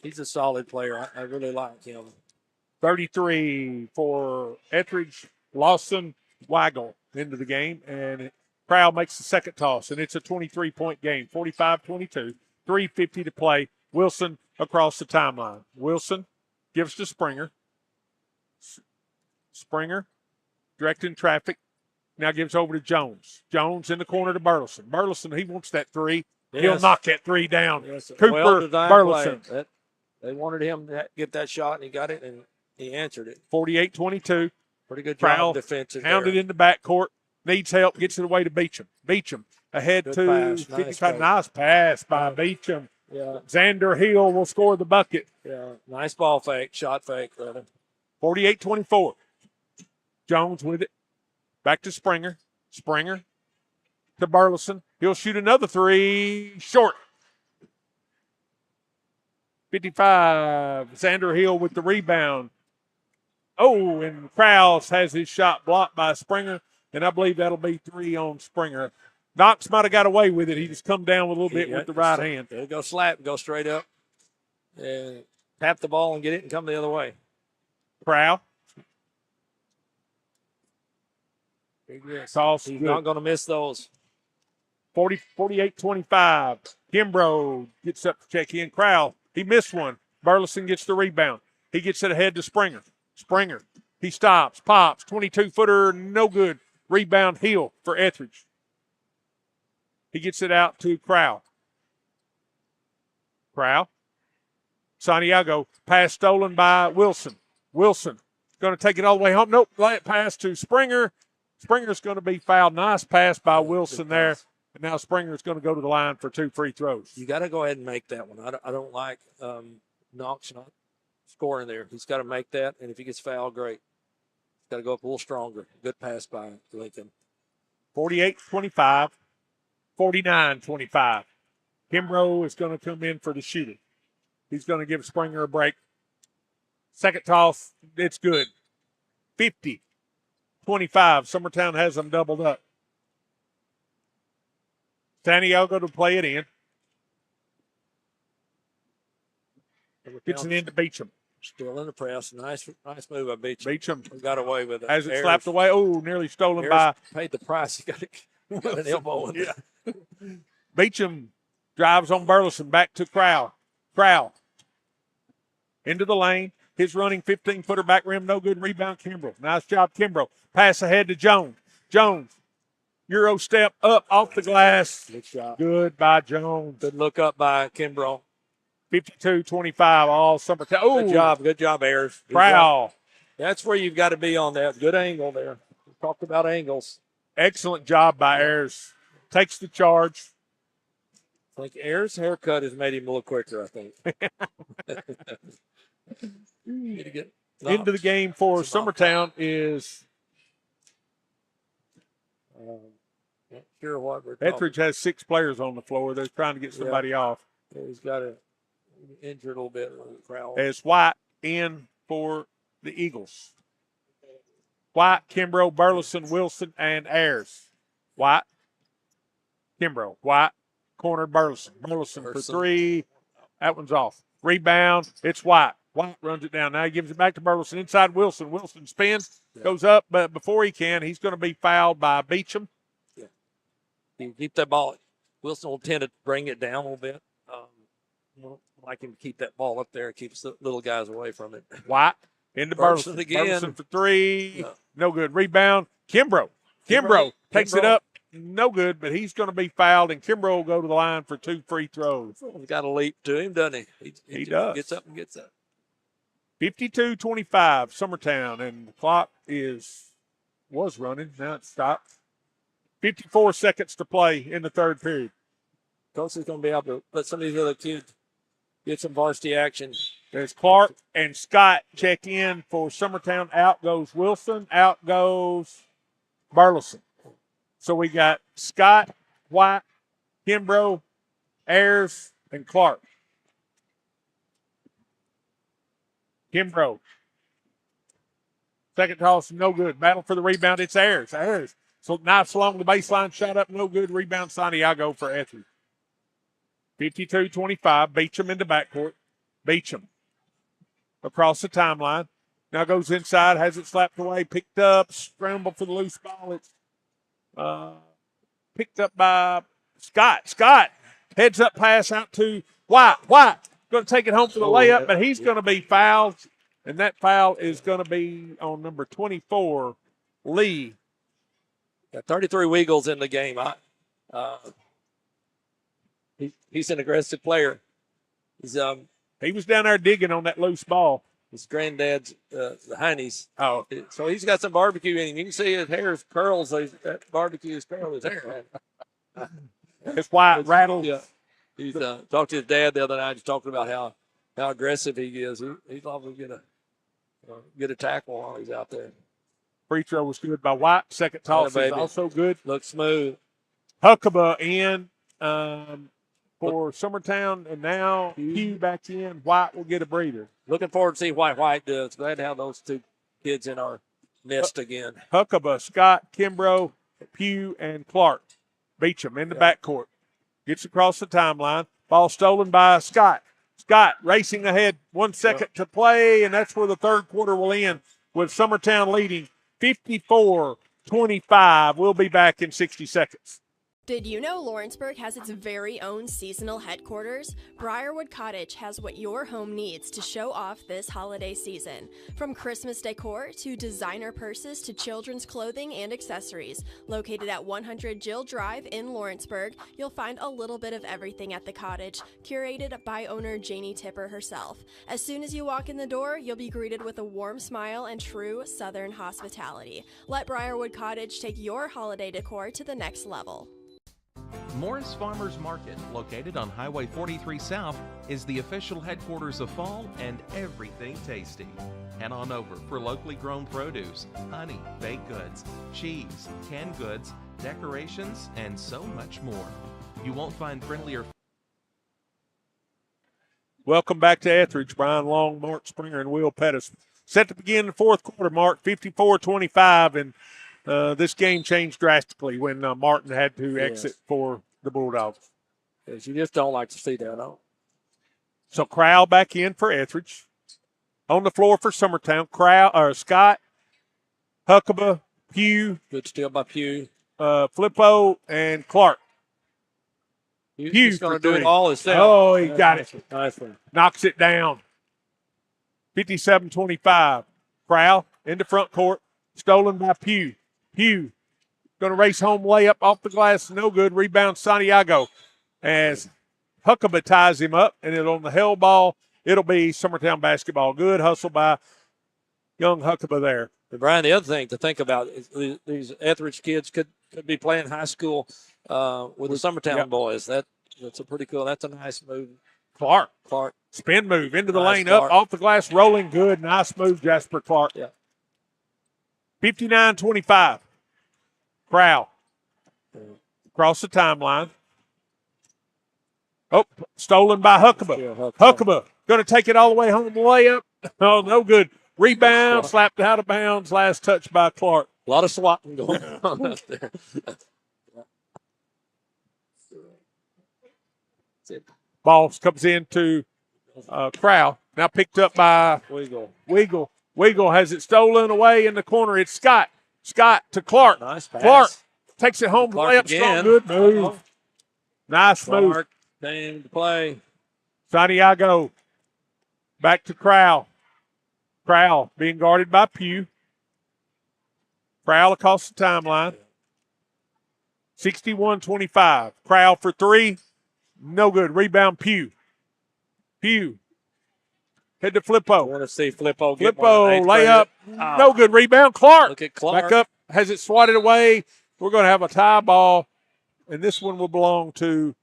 He's a solid player. I really like him. 33 for Ethridge, Lawson, Weigel into the game, and Crowell makes the second toss, and it's a 23-point game, 45-22, 3:50 to play. Wilson across the timeline. Wilson gives to Springer. Springer directing traffic. Now gives over to Jones. Jones in the corner to Burleson. Burleson, he wants that 3. Yes. He'll knock that 3 down. Yes. Cooper Burleson. They wanted him to get that shot, and he got it, and he answered it. 48-22. Pretty good Crowell job defensive. hounded in the backcourt. Needs help. Gets it away to Beecham. Beecham ahead Good to pass. 55. Nice pass by Beecham. Yeah. Xander Hill will score the bucket. Yeah. Nice ball fake, shot fake, rather. 48-24. Jones with it. Back to Springer. Springer to Burleson. He'll shoot another three. Short. 55. Xander Hill with the rebound. Oh, and Krause has his shot blocked by Springer, and I believe that'll be 3 on Springer. Knox might have got away with it. He just come down a little bit with the right hand. There go slap, go straight up, and tap the ball and get it and come the other way. Krause. He's not going to miss those. 48-25. Kimbrough gets up to check in. Krause, he missed one. Burleson gets the rebound. He gets it ahead to Springer. Springer, he stops, pops, 22-footer, no good. Rebound Hill for Ethridge. He gets it out to Krause. Krause. Santiago, pass stolen by Wilson. Wilson going to take it all the way home. Nope, lay it pass to Springer. Springer's going to be fouled. Nice pass by Wilson there. And now Springer's going to go to the line for 2 free throws. You got to go ahead and make that one. I don't like Knox not scoring there. He's got to make that, and if he gets fouled, great. He's got to go up a little stronger. Good pass by Lincoln. 48-25, 49-25. Kimbrough is going to come in for the shooting. He's going to give Springer a break. Second toss, it's good. 50-25. Summertown has them doubled up. Santiago to play it in. Gets it into Beecham. Still in the press. Nice move by Beecham. Beecham got away with it. Has it slapped away. Oh, nearly stolen by. Paid the price. He got an elbow in there. Yeah. Beecham drives on Burleson. Back to Krause. Krause. Into the lane. His running 15-footer back rim. No good. Rebound Kimbrough. Nice job, Kimbrough. Pass ahead to Jones. Jones. Euro step up off the glass. Good shot. Good by Jones. Good look up by Kimbrough. 52-25 all Summertown. Oh, good job, Ayers. Prowl. That's where you've got to be on that. Good angle there. We talked about angles. Excellent job by Ayers. Takes the charge. I think Ayers' haircut has made him a little quicker, I think. Into the game for Summertown is not sure what we're Ethridge has 6 players on the floor. They're trying to get somebody off. Yeah, he's got to injured a little bit. As White in for the Eagles. White, Kimbrough, Burleson, Wilson, and Ayers. White, Kimbrough, White, corner, Burleson. Burleson for 3. That one's off. Rebound, it's White. White runs it down. Now he gives it back to Burleson. Inside Wilson. Wilson spins, goes up, but before he can, he's going to be fouled by Beecham. Yeah. You keep that ball. Wilson will tend to bring it down a little bit. Like him to keep that ball up there and keeps the little guys away from it. White into Burleson. Again. Burleson for 3. No good. Rebound. Kimbrough takes it up. No good, but he's going to be fouled, and Kimbrough will go to the line for 2 free throws. He's got a leap to him, doesn't he? He does. Gets up and gets up. 52-25, Summertown, and the clock was running. Now it's stopped. 54 seconds to play in the third period. Coach is going to be able to let some of these other kids get some varsity action. There's Clark and Scott check in for Summertown. Out goes Wilson. Out goes Burleson. So we got Scott, White, Kimbrough, Ayers, and Clark. Kimbrough. Second toss, no good. Battle for the rebound, it's Ayers. Ayers. So nice along the baseline, shot up, no good. Rebound, Santiago for Ethridge. 52-25, Beecham into backcourt. Beecham across the timeline. Now goes inside, has it slapped away, picked up, scramble for the loose ball. It's picked up by Scott. Scott heads up pass out to White. White going to take it home for the layup, but he's going to be fouled, and that foul is going to be on number 24, Lee. Got 33 Weagles in the game. He's an aggressive player. He was down there digging on that loose ball. His granddad's the Heinies. Oh. So he's got some barbecue in him. You can see his hair curls. That barbecue is curling his hair. His White rattles. Yeah. He's talked to his dad the other night. He's talking about how aggressive he is. He's obviously going to get a tackle while he's out there. Free throw was good by White. Second toss is also good. Looks smooth. Huckabee in for Summertown, and now Hugh back in. White will get a breather. Looking forward to see what White does. Glad to have those two kids in our midst again. Huckabee, Scott, Kimbrough, Pugh, and Clark. Beecham in the backcourt. Gets across the timeline. Ball stolen by Scott. Scott racing ahead. 1 second to play, and that's where the third quarter will end with Summertown leading 54-25. We'll be back in 60 seconds. Did you know Lawrenceburg has its very own seasonal headquarters? Briarwood Cottage has what your home needs to show off this holiday season. From Christmas decor to designer purses to children's clothing and accessories. Located at 100 Jill Drive in Lawrenceburg, you'll find a little bit of everything at the cottage, curated by owner Janie Tipper herself. As soon as you walk in the door, you'll be greeted with a warm smile and true Southern hospitality. Let Briarwood Cottage take your holiday decor to the next level. Morris Farmers Market, located on Highway 43 South, is the official headquarters of fall and everything tasty. Head on over for locally grown produce, honey, baked goods, cheese, canned goods, decorations, and so much more. You won't find friendlier. Welcome back to Ethridge. Brian Long, Mark Springer, and Will Pettis. Set to begin the fourth quarter, Mark, 54-25, and this game changed drastically when Martin had to exit for the Bulldogs. Yes, you just don't like to see that, though. So Crowell back in for Ethridge. On the floor for Summertown, Scott, Huckabee, Pugh. Good steal by Pugh. Flippo, and Clark. He's going to do it all himself. Oh, he got it. Nice one. Knocks it down. 57-25. Crowell in the front court. Stolen by Pugh. Pugh going to race home layup off the glass. No good. Rebound Santiago as Huckabee ties him up. And on the hell ball, it'll be Summertown basketball. Good hustle by young Huckabee there. And Brian, the other thing to think about is these Ethridge kids could be playing high school with the Summertown boys. That's a pretty cool. That's a nice move. Clark. Spin move into the lane, up off the glass, rolling good. Nice move, Jasper Clark. Yeah. 59-25. Crowell. Across the timeline. Oh, stolen by Huckabee. Huckabee going to take it all the way home, layup. Oh, no good. Rebound, slapped out of bounds. Last touch by Clark. A lot of swatting going on out there. Ball comes into Crowell. Now picked up by Weagle. Weagle has it stolen away in the corner. It's Scott. Scott to Clark. Nice pass. Clark takes it home. Clark Layup again. strong. Good move. Nice move. Clark came to play. Santiago back to Crowell. Crowell being guarded by Pugh. Crowell across the timeline. 61-25. Crowell for three. No good. Rebound Pugh. Pugh. Head to Flippo. Want to see Flippo get Flippo layup. Oh. No good. Rebound. Clark. Look at Clark. Back up. Has it swatted away. We're going to have a tie ball, and this one will belong to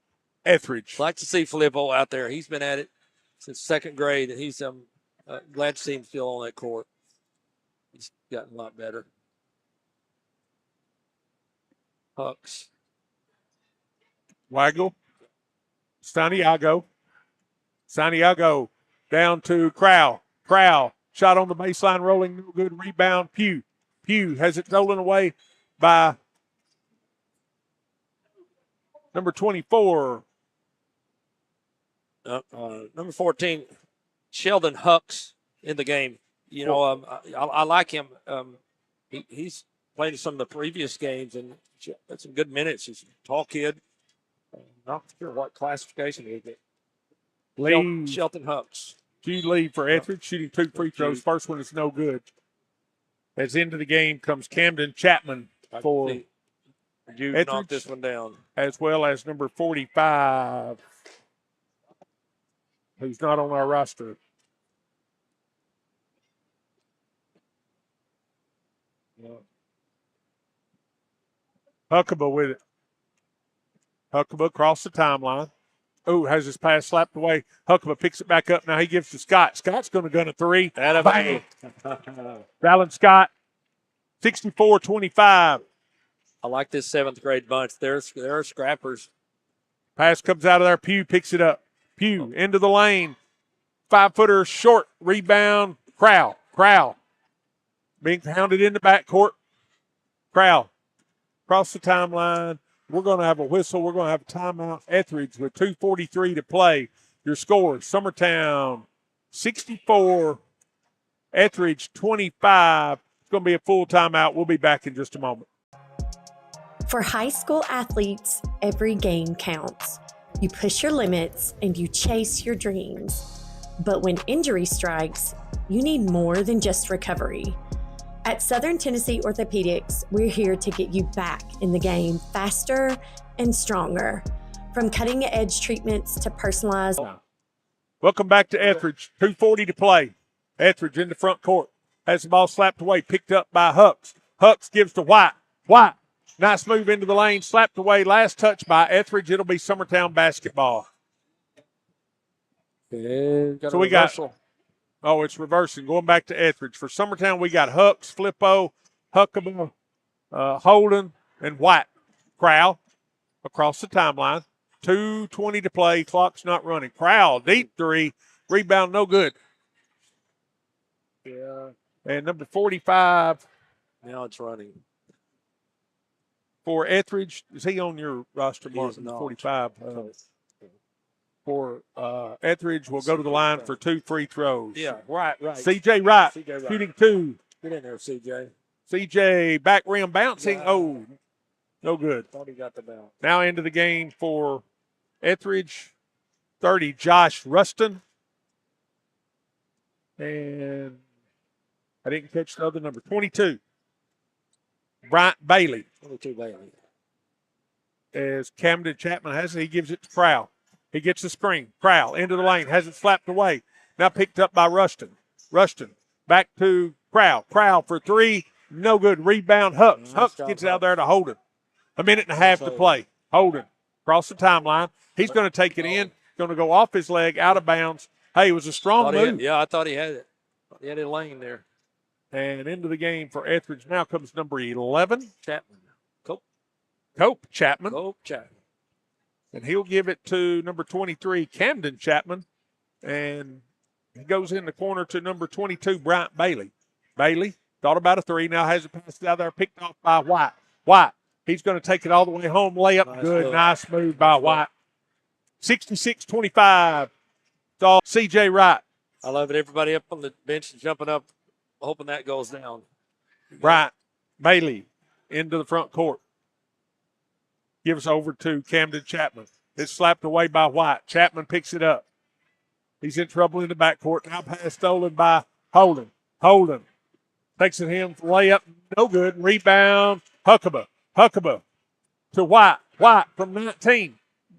Ethridge. Like to see Flippo out there. He's been at it since second grade, and he's glad to see him still on that court. He's gotten a lot better. Hucks. Weigel. Santiago down to Crowell. Crowell shot on the baseline, rolling, no good. Rebound, Pugh. Pugh has it stolen away by number 24. Number 14, Sheldon Hucks in the game. You know, I like him. He's played in some of the previous games and had some good minutes. He's a tall kid. Not sure what classification he is. Shelton Hucks. Jude Lee for Ethridge, shooting 2 free throws. First one is no good. As into the game comes Camden Chapman for Jude Ethridge, knocked this one down. as well as number 45, who's not on our roster. Huckabee with it. Huckabee across the timeline. has his pass slapped away. Huckabee picks it back up. Now he gives to Scott. Scott's going to gun a three. Bang. Valen Scott, 64-25. I like this 7th grade bunch. They're scrappers. Pass comes out of there. Pugh picks it up. Pugh into the lane. 5-footer short. Rebound. Crowell. Being pounded in the backcourt. Crowell across the timeline. We're going to have a whistle. We're going to have a timeout. Ethridge with 2:43 to play. Your score, Summertown 64, Ethridge 25. It's going to be a full timeout. We'll be back in just a moment. For high school athletes, every game counts. You push your limits and you chase your dreams. But when injury strikes, you need more than just recovery. At Southern Tennessee Orthopedics, we're here to get you back in the game faster and stronger. From cutting-edge treatments to personalized. Welcome back to Ethridge. 2:40 to play. Ethridge in the front court. Has the ball slapped away, picked up by Hucks. Hucks gives to White. White, nice move into the lane, slapped away. Last touch by Ethridge. It'll be Summertown basketball. So we got, it's reversing. Going back to Ethridge. For Summertown, we got Hucks, Flippo, Huckabee, Holden, and White. Crowell across the timeline. 2:20 to play. Clock's not running. Crowell, deep three. Rebound, no good. Yeah. And number 45. Now it's running. For Ethridge, is he on your roster, Mark? 45. For Ethridge, will go to the line for 2 free throws. Yeah, right. C.J. Wright, shooting 2. Get in there, C.J. C.J. back rim bouncing. Oh, no good. Thought he got the bounce. Now into the game for Ethridge, 30, Josh Rustin. And I didn't catch the other number, 22, Bryant Bailey. 22 Bailey. As Camden Chapman has it, he gives it to Crowell. He gets the screen. Crowell into the lane, has it slapped away. Now picked up by Rustin. Rustin back to Crowell. Crowell for 3, no good. Rebound, Hucks. Hucks gets it out there to Holden. A minute and a half to play. Holden across the timeline. He's going to take it in. Going to go off his leg, out of bounds. Hey, it was a strong move. I thought he had it. He had it laying there. And into the game for Ethridge now comes number 11. Chapman. Cope Chapman. And he'll give it to number 23, Camden Chapman. And he goes in the corner to number 22, Bryant Bailey. Bailey thought about a 3, now has it passed out there, picked off by White. White, he's going to take it all the way home, layup, good, nice move by White. 66-25. It's all C.J. Wright. I love it. Everybody up on the bench jumping up, hoping that goes down. Bryant Bailey into the front court. Gives over to Camden Chapman. It's slapped away by White. Chapman picks it up. He's in trouble in the backcourt. Now pass stolen by Holden. Holden takes it him for layup. No good. Rebound. Huckabee to White. White from 19.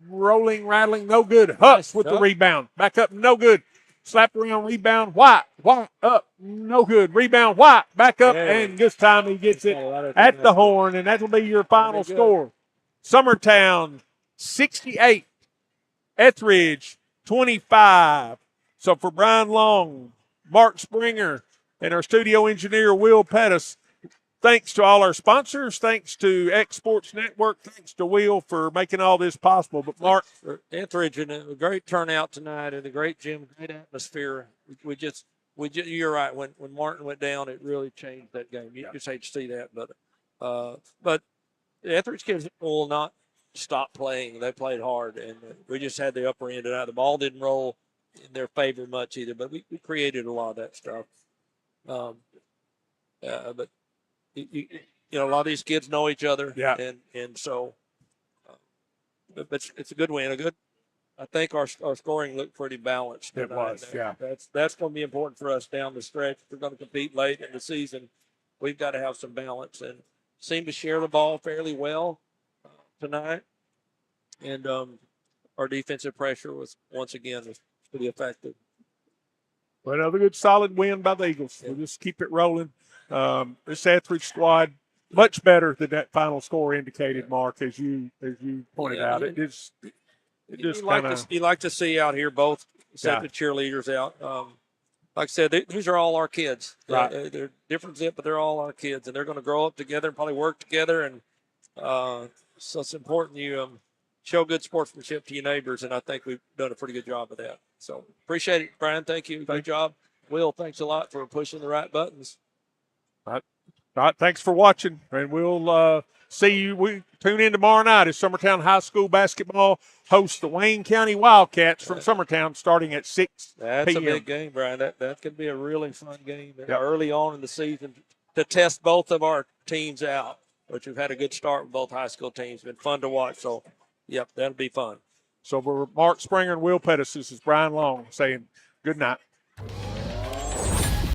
Rolling, rattling, no good. Hucks with the rebound. Back up, no good. Slapped around, rebound. White up, no good. Rebound, White back up, and this time he gets it at the horn, and that'll be your final score. Summertown 68, Ethridge 25. So for Brian Long, Mark Springer, and our studio engineer, Will Pettis, thanks to all our sponsors. Thanks to X Sports Network. Thanks to Will for making all this possible. But Mark, Ethridge, and a great turnout tonight, and a great gym, great atmosphere. We just you're right. When Martin went down, it really changed that game. You just hate to see that, but the Ethridge kids will not stop playing. They played hard, and we just had the upper end tonight. The ball didn't roll in their favor much either, but we created a lot of that stuff. But you know, a lot of these kids know each other, and so, but it's a good win. I think our scoring looked pretty balanced tonight. It was, yeah. That's going to be important for us down the stretch. If we're going to compete late in the season, we've got to have some balance and seem to share the ball fairly well tonight. And our defensive pressure was once again pretty effective. Well, another good solid win by the Eagles. We'll just keep it rolling. This Ethridge squad much better than that final score indicated, Mark, as you pointed out. It just you like to see out here both sets of cheerleaders out. Like I said, these are all our kids. Right. They're different zip, but they're all our kids, and they're going to grow up together and probably work together. And so it's important you show good sportsmanship to your neighbors, and I think we've done a pretty good job of that. So appreciate it, Brian. Thank you. Good job. Will, thanks a lot for pushing the right buttons. All right. Thanks for watching, and we'll see you. We tune in tomorrow night as Summertown High School basketball hosts the Wayne County Wildcats from Summertown starting at 6 That's p.m. a big game, Brian. That could be a really fun game early on in the season to test both of our teams out, which we've had a good start with both high school teams. It's been fun to watch. So, yep, that'll be fun. So for Mark Springer and Will Pettis, this is Brian Long saying good night.